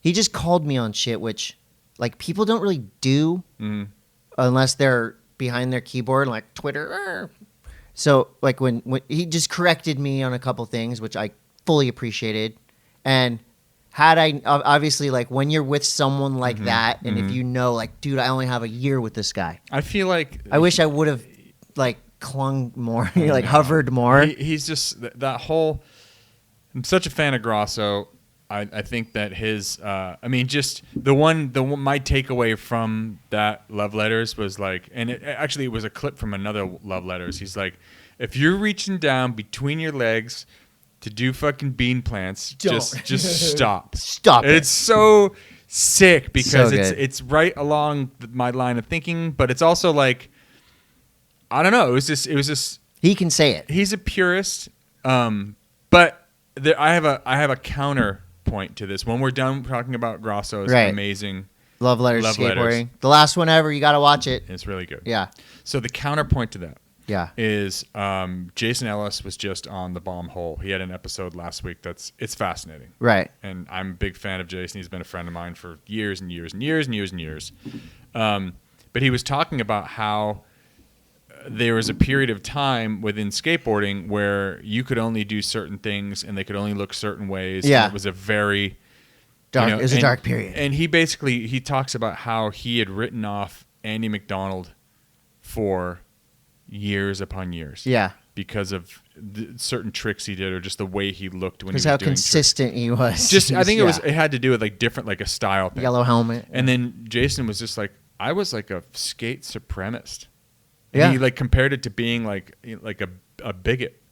He just called me on shit, which like people don't really do unless they're behind their keyboard, like Twitter. So like when he just corrected me on a couple things, which I fully appreciated. And had I obviously like when you're with someone like that, and if you know like, dude, I only have a year with this guy. I feel like I wish I would have like clung more, like hovered more. He's just that whole. I'm such a fan of Grosso. I think that his, I mean, just the one, my takeaway from that Love Letters was like, and it was a clip from another Love Letters. He's like, if you're reaching down between your legs to do fucking bean plants, just stop. Stop it. It's so sick because So good. it's right along my line of thinking, but it's also like, I don't know. It was just. He can say it. He's a purist, but I have a counterpoint to this. When we're done talking about Grosso's amazing Love Letters Love skateboarding. Letters. The last one ever. You got to watch it. It's really good. Yeah. So the counterpoint to that Yeah. is Jason Ellis was just on The Bomb Hole. He had an episode last week it's fascinating. Right. And I'm a big fan of Jason. He's been a friend of mine for years and years and years and years and years. But he was talking about how there was a period of time within skateboarding where you could only do certain things and they could only look certain ways. Yeah. And it was a very Dark. It was a dark period. And he talks about how he had written off Andy McDonald for years upon years. Yeah. Because of certain tricks he did or just the way he looked when he was Because how doing consistent he was. tricks. I think it had to do with like different, like a style thing. Yellow helmet. And then Jason was just like, I was like a skate supremacist. And Yeah. he like compared it to being like a bigot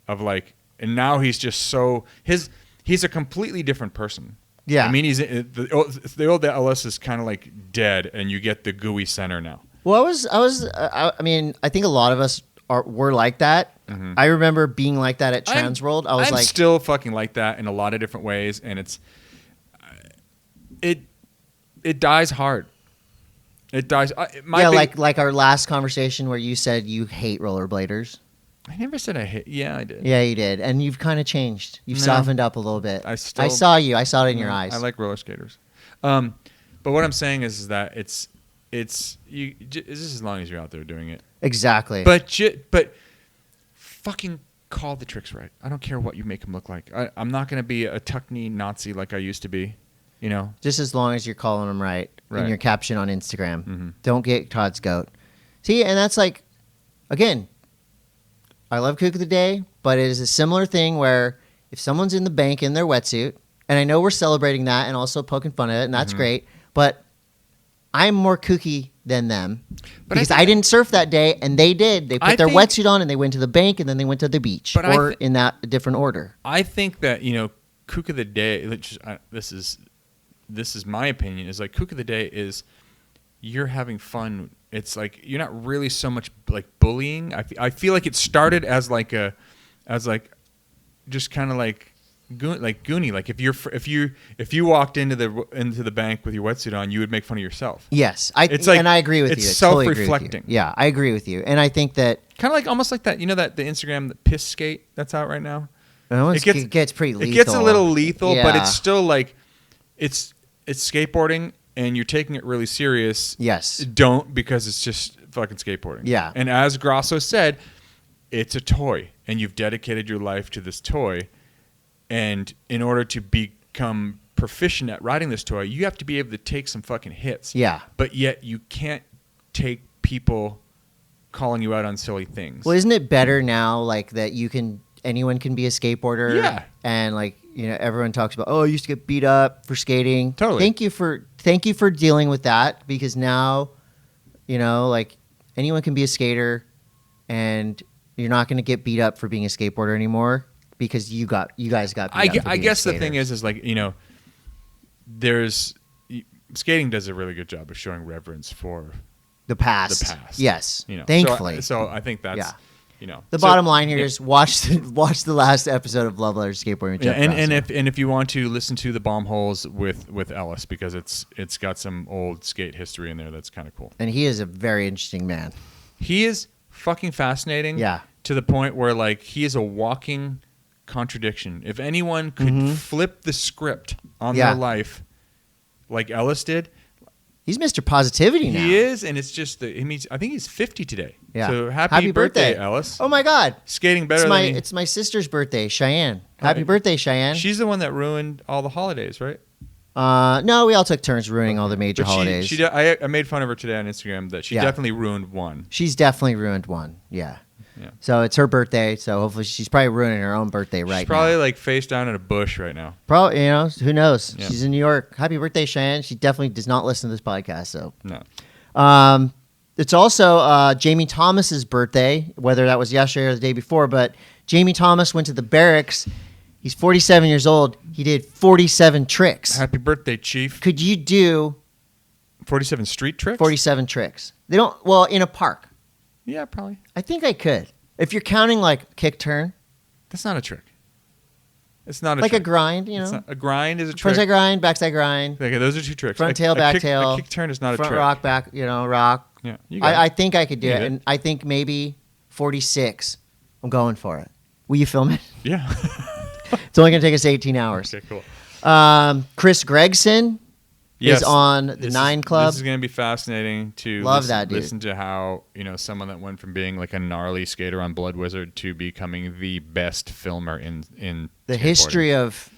of like, and now he's just so he's a completely different person. Yeah. I mean, the old Ellis is kind of like dead, and you get the gooey center now. Well, I mean, I think a lot of us were like that. Mm-hmm. I remember being like that at Transworld. I'm still fucking like that in a lot of different ways, and it dies hard. It dies. Like our last conversation where you said you hate rollerbladers. I never said I hate. Yeah, I did. Yeah, you did, and you've kind of changed. You've softened up a little bit. I saw you. I saw it in your eyes. I like roller skaters. But what I'm saying is that it's just as long as you're out there doing it. Exactly. But fucking call the tricks right. I don't care what you make them look like. I'm not going to be a tuck-knee Nazi like I used to be. You know, just as long as you're calling them right in your caption on Instagram. Mm-hmm. Don't get Todd's goat. See, and that's like, again, I love Kook of the Day, but it is a similar thing where if someone's in the bank in their wetsuit, and I know we're celebrating that and also poking fun at it, and that's great, but I'm more kooky than them because I didn't surf that day, and they did. They put their wetsuit on, and they went to the bank, and then they went to the beach, or in that different order. I think that, Kook of the Day, this is my opinion, is like Kook of the Day is you're having fun. It's like you're not really so much like bullying. I feel like it started as just kind of like Goonie. Like if you walked into the bank with your wetsuit on, you would make fun of yourself. Yes, I agree with you. It's self-reflecting. Yeah, I agree with you, and I think that kind of like almost like that. That the Instagram the piss skate that's out right now. It gets pretty lethal. It gets a little lethal, yeah. But it's still like it's skateboarding, and you're taking it really serious. Yes. Don't, because it's just fucking skateboarding. Yeah. And as Grosso said, it's a toy, and you've dedicated your life to this toy. And in order to become proficient at riding this toy, you have to be able to take some fucking hits. Yeah. But yet you can't take people calling you out on silly things. Well, isn't it better now, like that anyone can be a skateboarder? Yeah. And like, everyone talks about, I used to get beat up for skating. Totally. Thank you for dealing with that, because now, like anyone can be a skater, and You're not going to get beat up for being a skateboarder anymore because you guys got beat up for I being guess the skaters. thing is like, skating does a really good job of showing reverence for the past. Yes. Thankfully. So I think that's, The bottom line here is watch the last episode of Love Letters Skateboarding with Jeff Gossler. and if you want to listen to the Bomb Holes with Ellis, because it's got some old skate history in there that's kind of cool. And he is a very interesting man. He is fucking fascinating. Yeah. To the point where like he is a walking contradiction. If anyone could flip the script on their life like Ellis did, he's Mr. Positivity now. he is, and it's just I think he's 50 today. Yeah. So happy birthday, Ellis. Oh my God. Skating better than me. It's my sister's birthday, Cheyenne. Happy birthday, Cheyenne. She's the one that ruined all the holidays, right? No, we all took turns ruining all the major holidays. I made fun of her today on Instagram that she definitely ruined one. She's definitely ruined one. Yeah. Yeah. So it's her birthday. So hopefully she's probably ruining her own birthday right now. She's probably like face down in a bush right now. Probably, who knows? Yeah. She's in New York. Happy birthday, Cheyenne. She definitely does not listen to this podcast. So no. It's also Jamie Thomas's birthday, whether that was yesterday or the day before. But Jamie Thomas went to the barracks. He's 47 years old. He did 47 tricks. Happy birthday, Chief. Could you do 47 street tricks? 47 tricks? They don't. Well, in a park. Yeah, probably. I think I could. If you're counting like kick turn. That's not a trick. It's not a like trick. a grind, A grind is a trick. Frontside grind, backside grind. Okay, those are two tricks. Front tail, back tail. A kick turn is not a front trick. rock, back, rock. Yeah, you got I think I could do You it. did. And I think maybe 46. I'm going for it. Will you film it? Yeah. It's only going to take us 18 hours. Okay, cool. Chris Gregson Yes, is on the 9 Club. This is going to be fascinating to that dude. listen to how someone that went from being like a gnarly skater on Blood Wizard to becoming the best filmer in the skateboarding. history of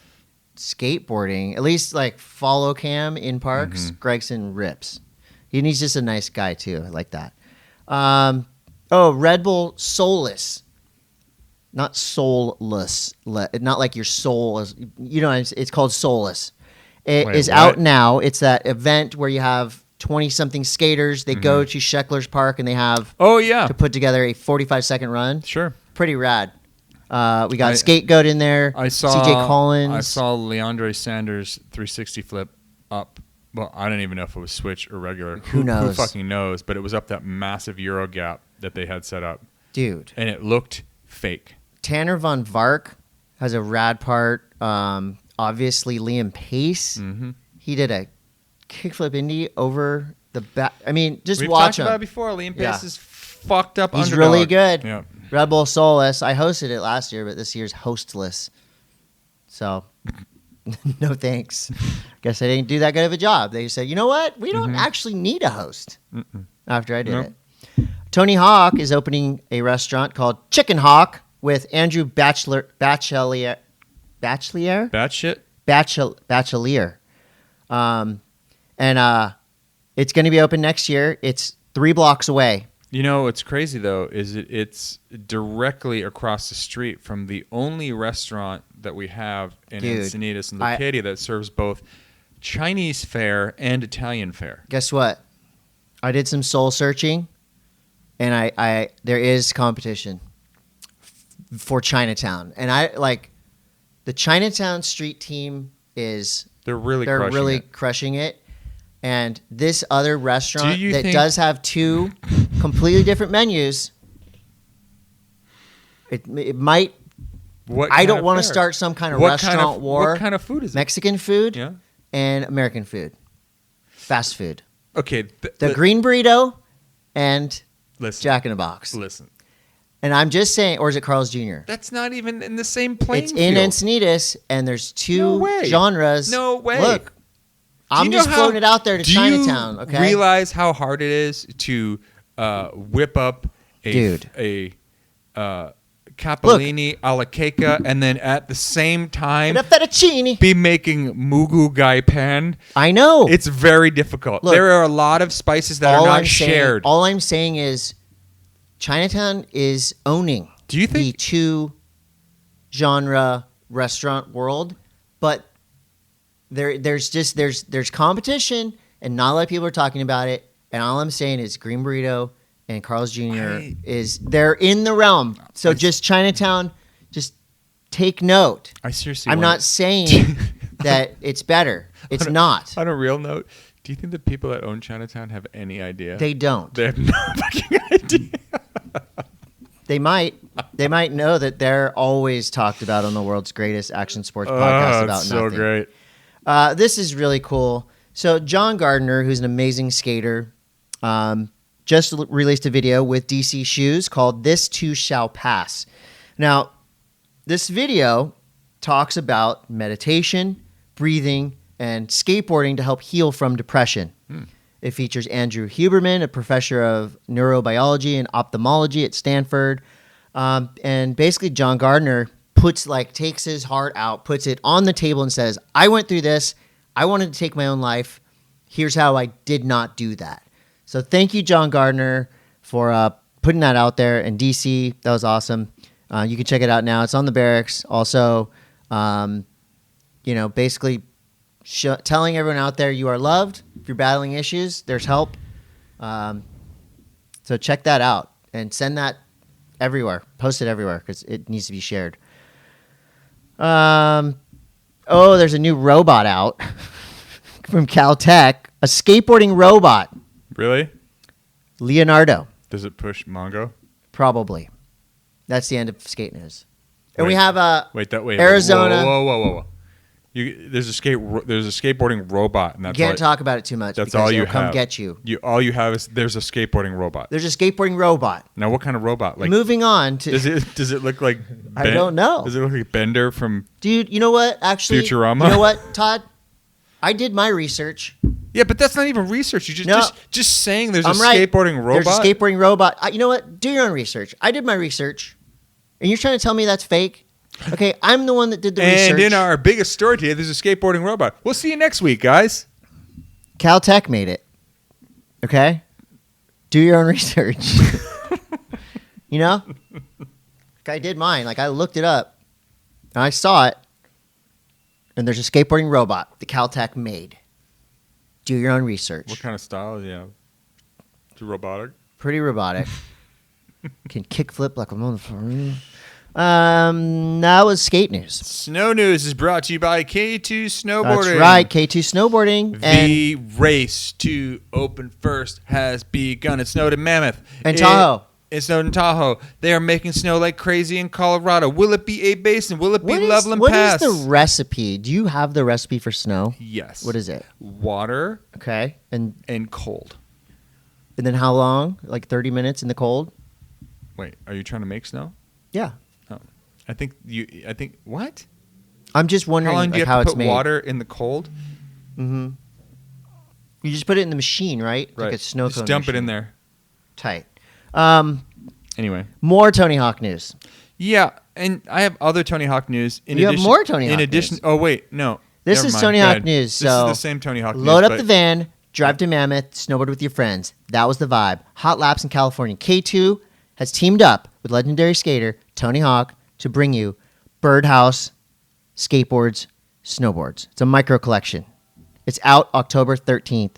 skateboarding, at least like follow cam in parks. Gregson rips. He's just a nice guy too. I like that. Red Bull Soulless. Not soulless. Not like your soul is. It's called Soulless. It is out now. It's that event where you have 20-something skaters. They go to Sheckler's Park and they have to put together a 45-second run. Sure. Pretty rad. We got Scapegoat in there. I saw CJ Collins. I saw Leandre Sanders 360 flip up. Well, I don't even know if it was switch or regular. Who knows? Who fucking knows? But it was up that massive Euro gap that they had set up. Dude. And it looked fake. Tanner Von Vark has a rad part. Obviously, Liam Pace. He did a kickflip indie over the back. I mean, just We've watch talked him. about it before. Liam Pace is fucked up. He's underdog. really good. Yeah. Red Bull Soulless. I hosted it last year, but this year's hostless. So, no thanks. Guess I didn't do that good of a job. They said, you know what? We don't actually need a host. After I did it. Tony Hawk is opening a restaurant called Chicken Hawk with Andrew Bachelier. Batshit? Bachelier. And it's going to be open next year. It's 3 blocks away. What's crazy, though, is it's directly across the street from the only restaurant that we have in Encinitas and Leucadia that serves both Chinese fare and Italian fare. Guess what? I did some soul searching, and there is competition for Chinatown. And the Chinatown street team they're really crushing it. And this other restaurant that does have 2 completely different menus, it might. I don't want to start some kind of restaurant war. What kind of food is it? Mexican food and American food, fast food. Okay, the green burrito and listen, Jack in the Box. Listen, and I'm just saying, or is it Carl's Jr.? That's not even in the same plane. It's in Encinitas, and there's 2 genres. No way. Look. I'm just floating it out there to Chinatown. Okay. Do you realize how hard it is to whip up a capellini alla cake and then at the same time and a fettuccine be making mugu gai pan? I know. It's very difficult. Look, there are a lot of spices that are not shared. All I'm saying is Chinatown is owning the 2 genre restaurant world, but there's competition, and not a lot of people are talking about it. And all I'm saying is green burrito and Carl's Jr. they're in the realm. So just Chinatown, just take note. I seriously. I'm not saying that it's better. It's not. On a real note, do you think the people that own Chinatown have any idea? They don't. They have no fucking idea. They might know that they're always talked about on the world's greatest action sports podcast about it's nothing. so great. This is really cool. So John Gardner, who's an amazing skater, just released a video with DC Shoes called "This Too Shall Pass." Now, this video talks about meditation, breathing, and skateboarding to help heal from depression. It features Andrew Huberman, a professor of neurobiology and ophthalmology at Stanford. And basically John Gardner takes his heart out, puts it on the table and says, I went through this. I wanted to take my own life. Here's how I did not do that. So thank you, John Gardner, for putting that out there. And DC, that was awesome. You can check it out now. It's on the Barracks. Also, basically telling everyone out there you are loved. If you're battling issues, there's help. So check that out and send that everywhere. Post it everywhere because it needs to be shared. There's a new robot out from Caltech. A skateboarding robot. Really? Leonardo. Does it push Mongo? Probably. That's the end of skate news. And we have Arizona. Arizona. Whoa. There's a skateboarding robot, and You can't talk about it too much. That's because all you it'll come have. get you. All you have is there's a skateboarding robot. There's a skateboarding robot. Now, what kind of robot? Like, moving on to. Does it look like? I don't know. Does it look like Bender from? Dude, you know what? Actually, Futurama? You know what, Todd? I did my research. Yeah, but that's not even research. You just saying there's skateboarding robot. There's a skateboarding robot. You know what? Do your own research. I did my research, and you're trying to tell me that's fake? Okay, I'm the one that did the research. And in our biggest story today, there's a skateboarding robot. We'll see you next week, guys. Caltech made it. Okay? Do your own research. You know? I did mine. I looked it up, and I saw it, and there's a skateboarding robot that Caltech made. Do your own research. What kind of style? Yeah. Is it robotic? Pretty robotic. Can kickflip like a motherfucker. That was skate news. Snow news is brought to you by K2 Snowboarding. That's right, K2 Snowboarding. The race to open first has begun. It snowed in Mammoth. And Tahoe. It snowed in Tahoe. They are making snow like crazy in Colorado. Will it be a basin? Will it be Loveland Pass? What is the recipe? Do you have the recipe for snow? Yes. What is it? Water. Okay. And cold. And then how long? 30 minutes in the cold? Wait, are you trying to make snow? Yeah. Oh. I think what? I'm just wondering how long do you how have to it's put made. water in the cold? Mm-hmm. You just put it in the machine, right? Right. Like a snow cone Just dump machine. it in there. Tight. Anyway. More Tony Hawk news. Yeah, and I have other Tony Hawk news. You have more Tony Hawk news. news. Oh, wait, no. This Never is mind. Tony Go Hawk ahead. news. This So is the same Tony Hawk news. load up the van, drive to Mammoth, snowboard with your friends. That was the vibe. Hot laps in California. K2 has teamed up with legendary skater Tony Hawk to bring you Birdhouse skateboards, snowboards. It's a micro collection. It's out October 13th.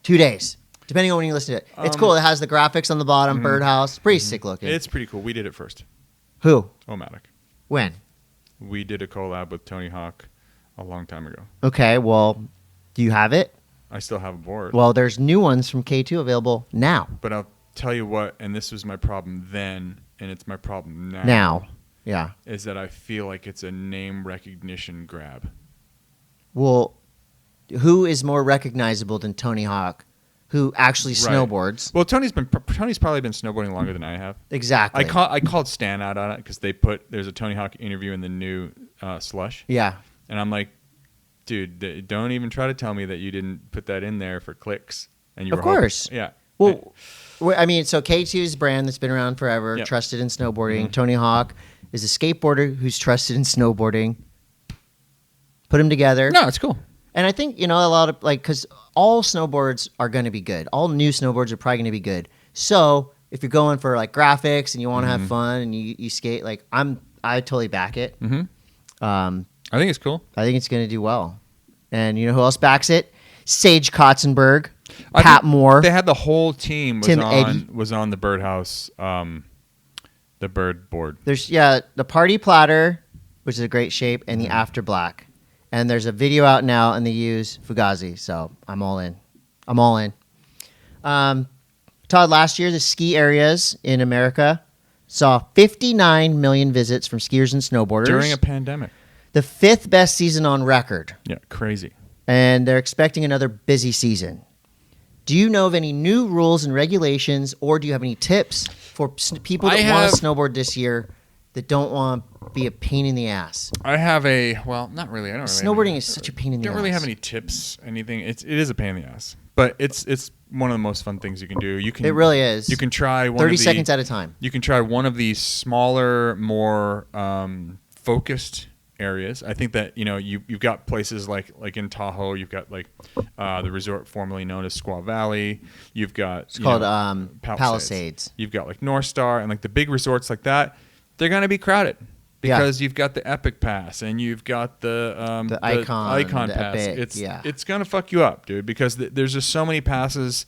2 days, depending on when you listen to it. It's cool. It has the graphics on the bottom, Birdhouse. Pretty sick looking. It's pretty cool. We did it first. Who? Omatic. When? We did a collab with Tony Hawk a long time ago. Okay, well, do you have it? I still have a board. Well, there's new ones from K2 available now. But I'll tell you what, and this was my problem then, and it's my problem now. Now, yeah. Is that I feel like it's a name recognition grab. Well, who is more recognizable than Tony Hawk, who actually Right. snowboards? Well, Tony's probably been snowboarding longer than I have. Exactly. I called Stan out on it because there's a Tony Hawk interview in the new Slush. Yeah. And I'm like, dude, don't even try to tell me that you didn't put that in there for clicks. And you Of were hoping- course. Yeah. Well, I mean, so K2's brand that's been around forever, Yep. trusted in snowboarding. Tony Hawk is a skateboarder who's trusted in snowboarding. Put them together. No, it's cool. And I think, a lot of, because all snowboards are going to be good. All new snowboards are probably going to be good. So if you're going for, graphics and you want to have fun and you skate, I totally back it. Mm-hmm. I I think it's cool. think it's going to do well. And you know who else backs it? Sage Kotzenberg. Pat Moore. They had the whole team Tim was on the birdhouse, the bird board. There's the party platter, which is a great shape, and the after black. And there's a video out now, and they use Fugazi. So I'm all in. Todd, last year the ski areas in America saw 59 million visits from skiers and snowboarders During a pandemic. The 5th best season on record. Yeah, crazy. And they're expecting another busy season. Do you know of any new rules and regulations, or do you have any tips for people that want to snowboard this year that don't want to be a pain in the ass? I have not really. I don't. Snowboarding is such a pain in the ass. Don't really have any tips. Anything. It is a pain in the ass, but it's one of the most fun things you can do. It really is. You can try 30 seconds at a time. You can try one of these smaller, more focused areas. I think that you've got places like in Tahoe. You've got the resort formerly known as Squaw Valley. You've got it's called Palisades. You've got like North Star and like the big resorts like that. They're going to be crowded because you've got the Epic Pass and you've got the Icon Pass. Epic, it's going to fuck you up, dude, because there's just so many passes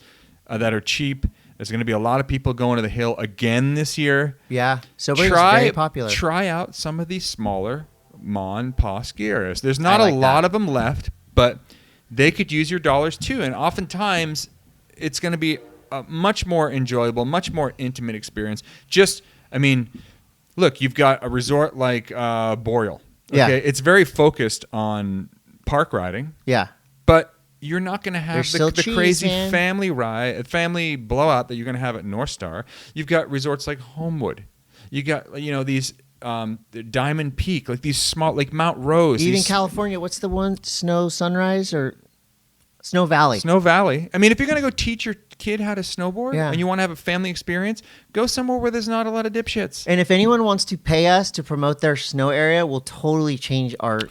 that are cheap. There's going to be a lot of people going to the hill again this year. Yeah, so it's very popular. Try out some of these smaller Mon Pa ski areas. There's not a lot of them left, but they could use your dollars too. And oftentimes, it's going to be a much more enjoyable, much more intimate experience. Look, you've got a resort like Boreal. Okay? Yeah. It's very focused on park riding. Yeah. But you're not going to have the crazy man. family blowout that you're going to have at North Star. You've got resorts like Homewood. You got these Diamond Peak, like these small, like Mount Rose. Even California, what's the one? Snow Sunrise or Snow Valley? Snow Valley. I mean, if you're going to go teach your kid how to snowboard and you want to have a family experience, go somewhere where there's not a lot of dipshits. And if anyone wants to pay us to promote their snow area, we'll totally change our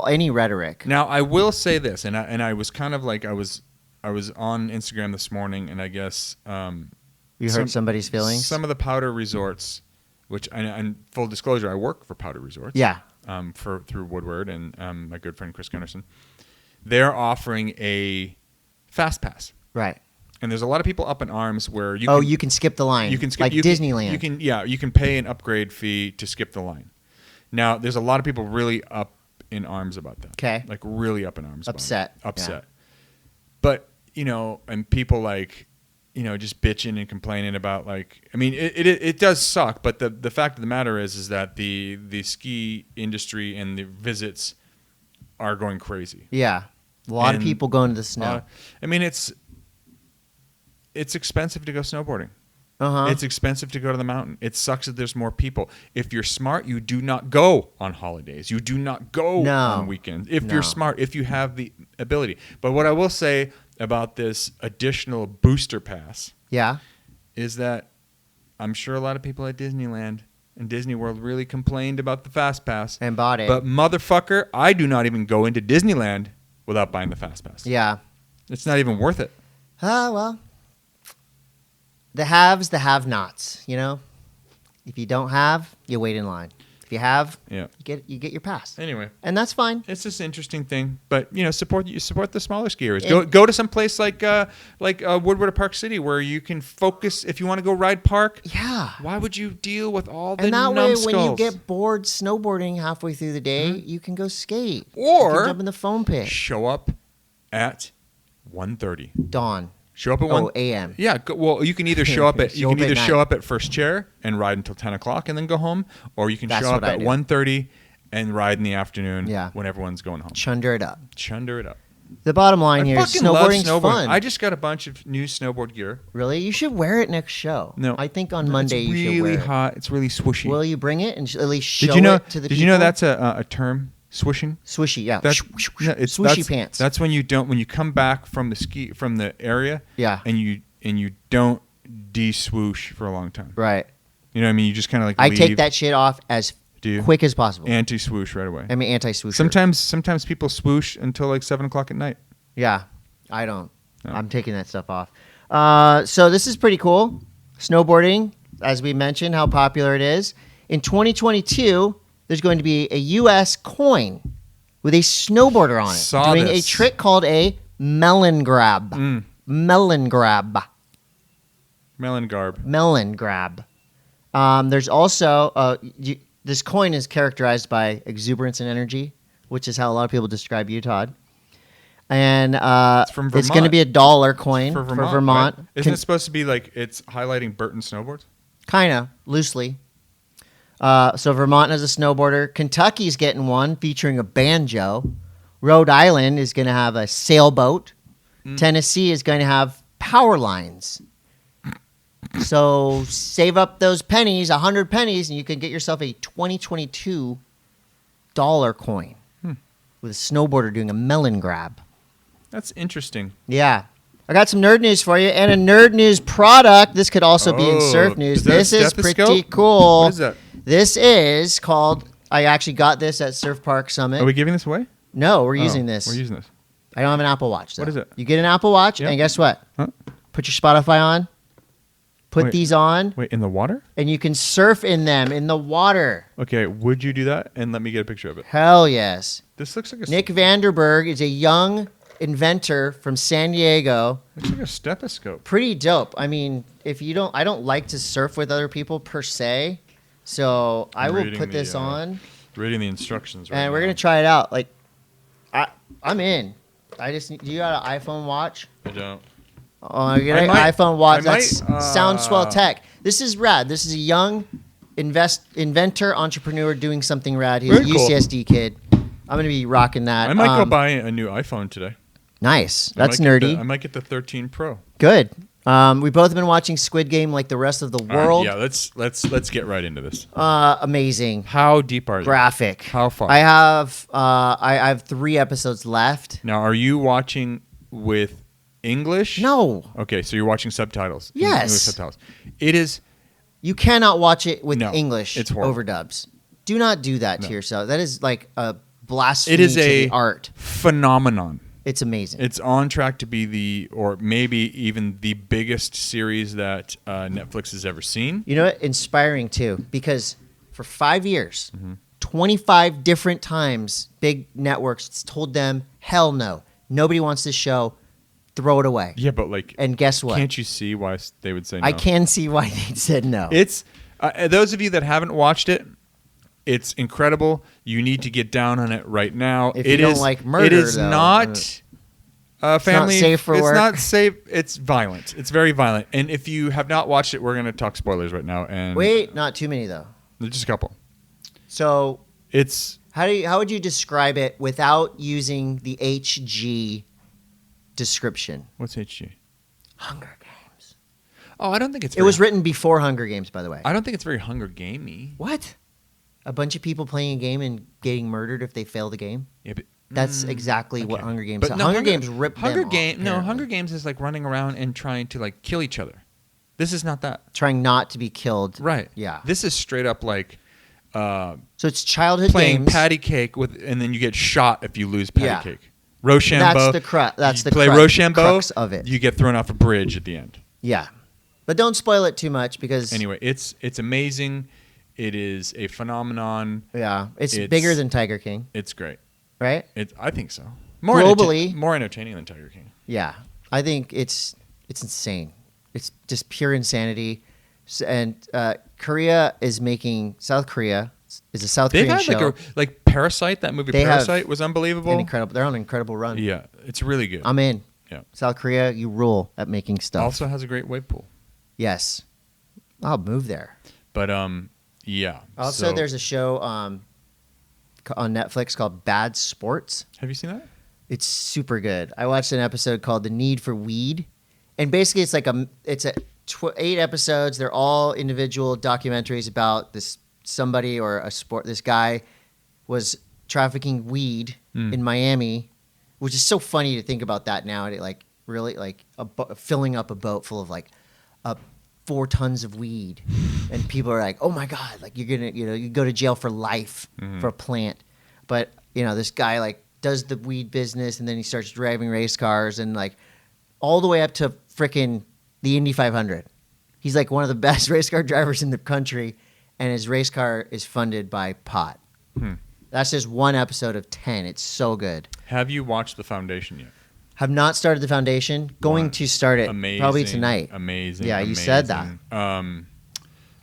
any rhetoric. Now, I will say this, and I was kind of like I was on Instagram this morning, and I guess you hurt somebody's feelings. Some of the powder resorts. Which, and full disclosure, I work for Powder Resorts. Yeah. Through Woodward and my good friend Chris Gunnarsson. They're offering a fast pass. Right. And there's a lot of people up in arms where you can skip the line. You can skip like Disneyland. You can pay an upgrade fee to skip the line. Now, there's a lot of people really up in arms about that. Okay. Like really up in arms. Upset. Yeah. But and people just bitching and complaining about it does suck, but the fact of the matter is that the ski industry and the visits are going crazy. Yeah. A lot of people going to the snow. It's expensive to go snowboarding. Uh-huh. It's expensive to go to the mountain. It sucks that there's more people. If you're smart, you do not go on holidays. You do not go on weekends. If you're smart, if you have the ability. But what I will say about this additional booster pass is that I'm sure a lot of people at Disneyland and Disney World really complained about the Fast Pass. And bought it. But motherfucker, I do not even go into Disneyland without buying the Fast Pass. Yeah. It's not even worth it. Well. The haves, the have-nots, If you don't have, you wait in line. If you have, you get your pass. Anyway, and that's fine. It's just an interesting thing, but support the smaller skiers. Go to some place like Woodward or Park City where you can focus. If you want to go ride park, why would you deal with all the numbskulls? And that way, when you get bored snowboarding halfway through the day, you can go skate or you can jump in the foam pit. Show up at 1:30 dawn. Show up at 1 a.m. Yeah, you can either show up at show up at first chair and ride until 10 o'clock and then go home, or you can show up at 1:30 and ride in the afternoon when everyone's going home. Chunder it up. The bottom line here is snowboarding's fun. I just got a bunch of new snowboard gear. Really? You should wear it next show. No, I think on Monday you should wear it. It's really hot. It's really swooshy. Will you bring it and at least show it to the people? Did you know that's a term? Swishing? Swishy, yeah. It's swishy pants. That's when you come back from the area, and you don't de-swoosh for a long time. Right. You know what I mean? You just kind of like I leave. take that shit off as quick as possible. Anti-swoosh right away. Anti-swoosh. Sometimes people swoosh until like 7 o'clock at night. Yeah, I don't. No. I'm taking that stuff off. So this is pretty cool. Snowboarding, as we mentioned, how popular it is. In 2022, there's going to be a U.S. coin with a snowboarder on it. Doing a trick called a melon grab. melon grab. Melon garb. Melon grab. There's also this coin is characterized by exuberance and energy, which is how a lot of people describe you, Todd. And It's from it's going to Vermont. be a dollar coin For for Vermont. Right? Isn't Con- it supposed to be like it's highlighting Burton snowboards? Kind of, loosely. So Vermont has a snowboarder. Kentucky's getting one featuring a banjo. Rhode Island is going to have a sailboat. Tennessee is going to have power lines. So save up those pennies, 100 pennies, and you can get yourself a 2022 dollar coin with a snowboarder doing a melon grab. That's interesting. Yeah. I got some nerd news for you and a nerd news product. This could also be in surf news. Is that a This is pretty stethoscope? cool. What is that? This is called, I actually got this at Surf Park Summit. Are we giving this away? No, we're using this. We're using this. I don't have an Apple Watch, though. What is it? You get an Apple Watch, Yep. and guess what? Huh? Put your Spotify on, put Wait. these on, Wait, in the water? and you can surf in them in the water. Okay, would you do that? And let me get a picture of it. Hell yes. This looks like a Nick Vanderberg is a young inventor from San Diego. looks like a stethoscope. Pretty dope. I mean, I don't like to surf with other people per se, so I will reading put the, this on, Reading the instructions right and we're now. gonna try it out. Like, I'm in. Do you got an iPhone watch? I don't. Oh, you got I an might- iPhone watch. I That's might, Soundswell Tech. This is rad. This is a young inventor, entrepreneur doing something rad. He's a Very cool. UCSD kid. I'm going to be rocking that. I might go buy a new iPhone today. Nice. I That's might get nerdy. I might get the 13 Pro. Good. We've both been watching Squid Game like the rest of the All right, world. yeah, let's get right into this. Amazing. How deep are you? Graphic. How far? I have 3 episodes left. Now, are you watching with English? No. Okay, so you're watching subtitles. Yes. English subtitles. It is. You cannot watch it with No, English it's horrible. overdubs. Do not do that to No. yourself. That is like a blasphemy It is to a the art. phenomenon. It's amazing. It's on track to be or maybe even the biggest series that Netflix has ever seen. You know what? Inspiring too, because for 5 years, Mm-hmm. 25 different times, big networks told them, hell no. Nobody wants this show. Throw it away. Yeah, but like, And guess what? can't you see why they would say no? I can see why they said no. It's those of you that haven't watched it. It's incredible. You need to get down on it right now. If you don't like murder, it is though, not family. not safe for it's work. not safe. It's violent. It's very violent. And if you have not watched it, we're going to talk spoilers right now. And Wait, not too many though. just a couple. So It's how would you describe it without using the HG description? what's HG? Hunger Games. Oh, I don't think it's. It was written before Hunger Games, by the way. I don't think it's very Hunger Gamey. What? A bunch of people playing a game and getting murdered if they fail the game? Yeah, but That's exactly what okay. Hunger Games But is. no, Hunger Games ripped Hunger them off, Game. No, apparently. Hunger Games is like running around and trying to like kill each other. This is not that. Trying not to be killed. Right. Yeah. This is straight up like So it's childhood playing games. patty cake and then you get shot if you lose patty Yeah. cake. Rochambeau. That's you the play crux Rochambeau of it. You get thrown off a bridge at the end. Yeah. But don't spoil it too much because Anyway, it's amazing. It is a phenomenon. it's it's- bigger than Tiger King, It's great. right? I think so. Globally- more entertaining than Tiger King. Yeah. I think it's insane. It's just pure insanity. And Korea is making South Korea is a South They've Korean had show. like Parasite. That movie They have Parasite was unbelievable. They're on an incredible run. Yeah, it's really good. I'm in. Yeah. South Korea, you rule at making stuff. Also has a great wave pool. Yes. I'll move there. But yeah. Also, So- there's a show on Netflix called Bad Sports. Have you seen that? It's super good. I watched an episode called The Need for Weed, and basically it's like 8 episodes. They're all individual documentaries about somebody or a sport. This guy was trafficking weed in Miami, which is so funny to think about that now. It like really like filling up a boat full of like 4 tons of weed, and people are like, "Oh my god!" Like you go to jail for life for a plant. But this guy like does the weed business, and then he starts driving race cars, and like all the way up to frickin' the Indy 500. He's like one of the best race car drivers in the country, and his race car is funded by pot. That's just one episode of 10. It's so good. Have you watched The Foundation yet? Have not started the foundation. Going to start it probably tonight. Amazing. Yeah, you said that.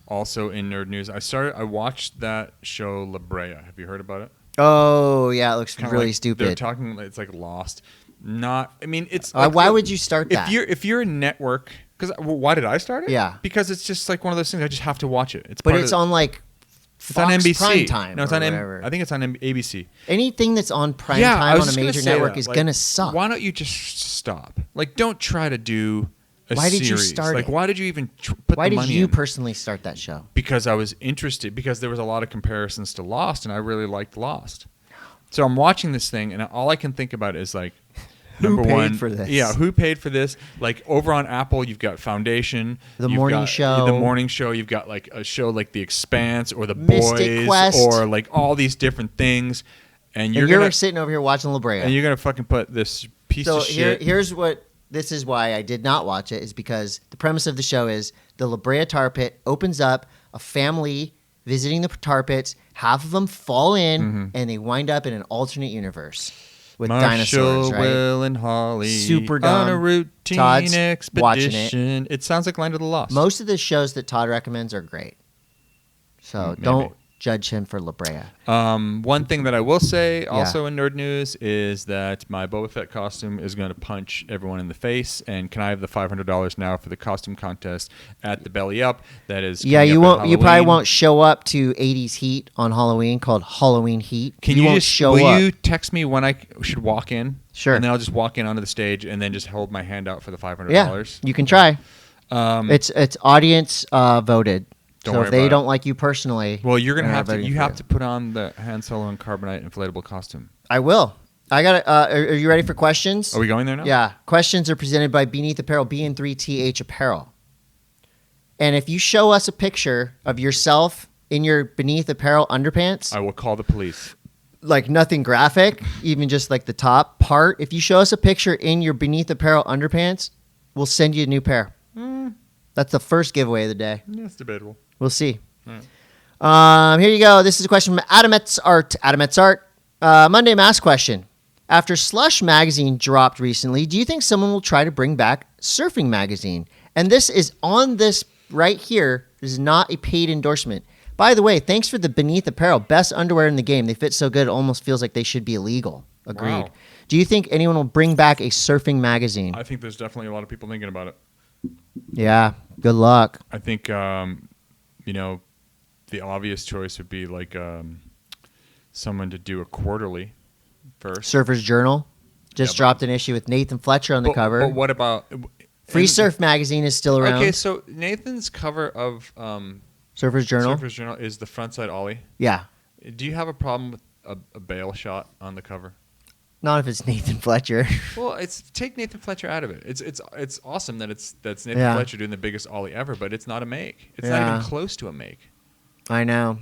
Also in nerd news, I watched that show La Brea. Have you heard about it? Oh yeah, it looks Kinda really like, stupid. They're talking. It's like Lost. It's. Why would you start that? If you're a network, because why did I start it? Yeah, because it's just like one of those things. I just have to watch it. It's on like. It's on NBC. Prime time. No, it's on. I think it's on ABC. Anything that's on prime time on a major network is gonna suck. Why don't you just stop? Like, don't try to do a series. Why did you start it? Like, why did you even put the money in? Why did you personally start that show? Because I was interested. Because there was a lot of comparisons to Lost, and I really liked Lost. So I'm watching this thing, and all I can think about is like, who paid for this? Yeah, who paid for this? Like over on Apple, you've got Foundation, The Morning Show. You've got like a show like The Expanse or The Mystic Boys Quest. or like all these different things, and you're sitting over here watching La Brea, and you're gonna fucking put this piece of shit. Here's what. This is why I did not watch it. Is because the premise of the show is the La Brea tar pit opens up, a family visiting the tar pits. Half of them fall in, and they wind up in an alternate universe with dinosaurs, right? Will and Holly, super dumb. On a routine Todd's expedition. watching it. It sounds like Land of the Lost. Most of the shows that Todd recommends are great, so don't judge him for La Brea. One thing that I will say, also in nerd news, is that my Boba Fett costume is going to punch everyone in the face. And can I have the $500 now for the costume contest at the Belly Up? That is, you won't. You probably won't show up to 80s Heat on Halloween, called Halloween Heat. Will you text me when I should walk in? Sure. And then I'll just walk in onto the stage and then just hold my hand out for the $500. Yeah, you can try. It's audience voted. So if they don't like you personally, well, you're gonna have to. You have to put on the Han Solo and Carbonite inflatable costume. I will. I got it. Are you ready for questions? Are we going there now? Yeah. Questions are presented by Beneath Apparel, BN3TH Apparel. And if you show us a picture of yourself in your Beneath Apparel underpants, I will call the police. Like nothing graphic, even just like the top part. If you show us a picture in your Beneath Apparel underpants, we'll send you a new pair. That's the first giveaway of the day. That's debatable. We'll see. Here you go. This is a question from Adamet's Art. Monday Mass question. After Slush magazine dropped recently, do you think someone will try to bring back Surfing magazine? And this is on this right here. This is not a paid endorsement. By the way, thanks for the Beneath Apparel. Best underwear in the game. They fit so good, it almost feels like they should be illegal. Agreed. Wow. Do you think anyone will bring back a Surfing magazine? I think there's definitely a lot of people thinking about it. Yeah. Good luck. I think, the obvious choice would be like someone to do a quarterly first. Surfer's Journal just dropped an issue with Nathan Fletcher on the cover. But what about... Free Surf magazine is still around. Okay, so Nathan's cover of Surfer's Journal is the frontside ollie. Yeah. Do you have a problem with a bail shot on the cover? Not if it's Nathan Fletcher. Well, take Nathan Fletcher out of it. It's awesome that's Nathan Fletcher doing the biggest ollie ever, but it's not a make. It's not even close to a make. I know.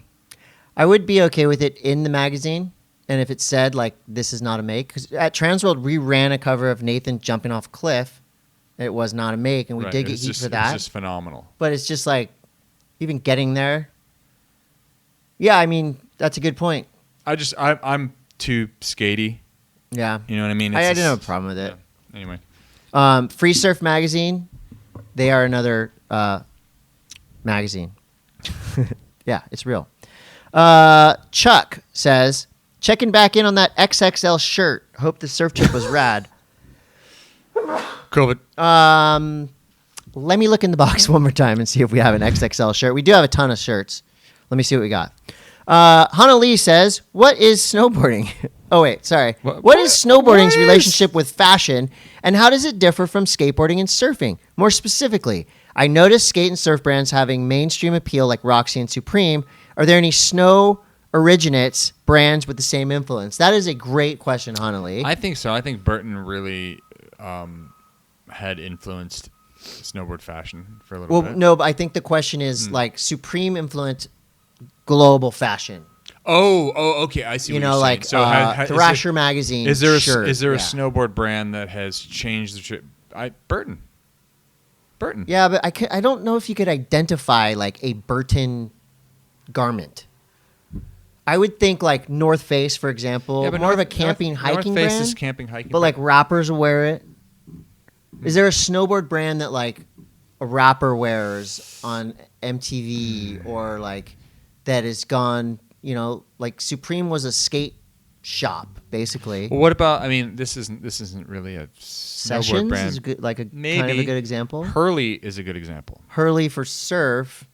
I would be okay with it in the magazine, and if it said like this is not a make, because at Transworld we ran a cover of Nathan jumping off a cliff. It was not a make, and we did get heat for that. It's just phenomenal. But it's just like even getting there. Yeah, I mean that's a good point. I'm too skatey. Yeah. You know what I mean? I didn't have a problem with it. Yeah. Anyway. Free Surf magazine, they are another magazine. Yeah, it's real. Chuck says, checking back in on that XXL shirt. Hope the surf trip was rad. COVID. Let me look in the box one more time and see if we have an XXL shirt. We do have a ton of shirts. Let me see what we got. Hannah Lee says, what is snowboarding? Oh, wait, sorry. What is snowboarding's relationship with fashion, and how does it differ from skateboarding and surfing? More specifically, I noticed skate and surf brands having mainstream appeal like Roxy and Supreme. Are there any snow originates brands with the same influence? That is a great question, Hannah Lee. I think so. I think Burton really had influenced snowboard fashion for a little bit. Well, no, but I think the question is like Supreme influenced global fashion. Oh, okay. I see. You what know, you're like saying. So Thrasher magazine. Is there a shirt, snowboard brand that has changed the trip? Burton. Yeah, but I don't know if you could identify like a Burton garment. I would think like North Face, for example, more of a camping hiking North Face brand. is camping hiking, but like rappers will wear it. Is there a snowboard brand that like a rapper wears on MTV or like that has gone? Like Supreme was a skate shop basically. Well, what about? I mean, this isn't really a snowboard Sessions brand. is good, like a Maybe. kind of a good example. Hurley is a good example. Hurley for surf.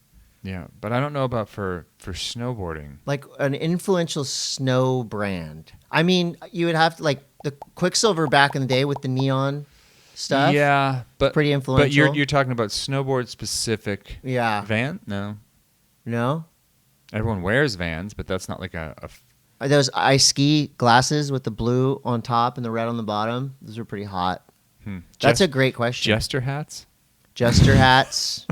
Yeah, but I don't know about for snowboarding. Like an influential snow brand. I mean, you would have to like the Quicksilver back in the day with the neon stuff. Yeah, but pretty influential. But you're talking about snowboard specific. Yeah. Van? No. Everyone wears Vans, but that's not like a Are those ice ski glasses with the blue on top and the red on the bottom? Those are pretty hot. That's a great question. Jester hats? Jester hats.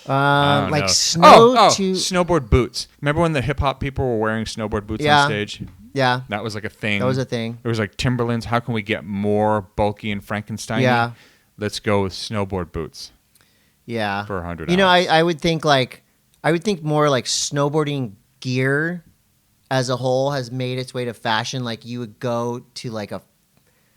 I don't like know. snow snowboard boots. Remember when the hip hop people were wearing snowboard boots on stage? Yeah. That was like a thing. That was a thing. It was like Timberlands. How can we get more bulky and Frankenstein? Yeah. Let's go with snowboard boots. Yeah. For $100. I would think more like snowboarding gear as a whole has made its way to fashion. Like you would go to like a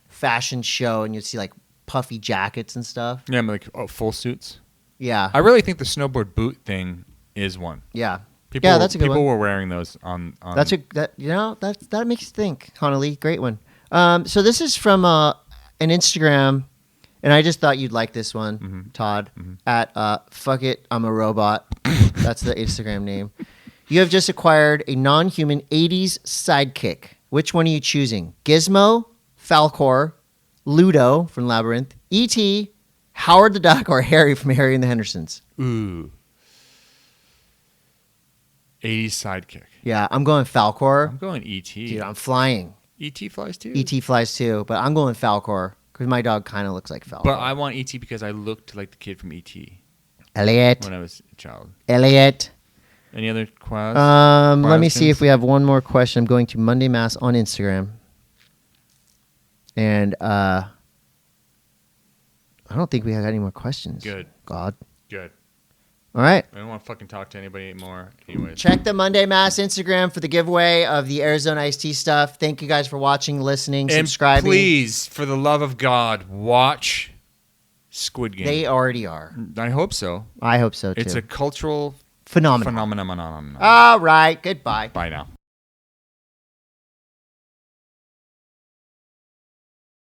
fashion show and you'd see like puffy jackets and stuff. Yeah, like full suits. Yeah. I really think the snowboard boot thing is one. Yeah. That's a good one. People were wearing those on that makes you think, Connolly. Great one. So this is from an Instagram, and I just thought you'd like this one, Todd. At fuck it, I'm a robot. That's the Instagram name. You have just acquired a non-human 80s sidekick. Which one are you choosing? Gizmo, Falcor, Ludo from Labyrinth, E.T., Howard the Duck, or Harry from Harry and the Hendersons? Ooh. 80s sidekick. Yeah, I'm going Falcor. I'm going E.T. Dude, I'm flying. E.T. flies too? E.T. flies too, but I'm going Falcor because my dog kind of looks like Falcor. But I want E.T. because I looked like the kid from E.T. Elliot. when I was a child. Elliot. Any other questions? Let me see if we have one more question. I'm going to Monday Mass on Instagram. And I don't think we have any more questions. Good. God. Good. All right. I don't want to fucking talk to anybody anymore. Anyways. Check the Monday Mass Instagram for the giveaway of the Arizona Iced Tea stuff. Thank you guys for watching, listening, And subscribing. please, for the love of God, watch Squid Game. They already are. I hope so. I hope so too. It's a cultural phenomenon. phenomenon. All right. Goodbye. Bye now.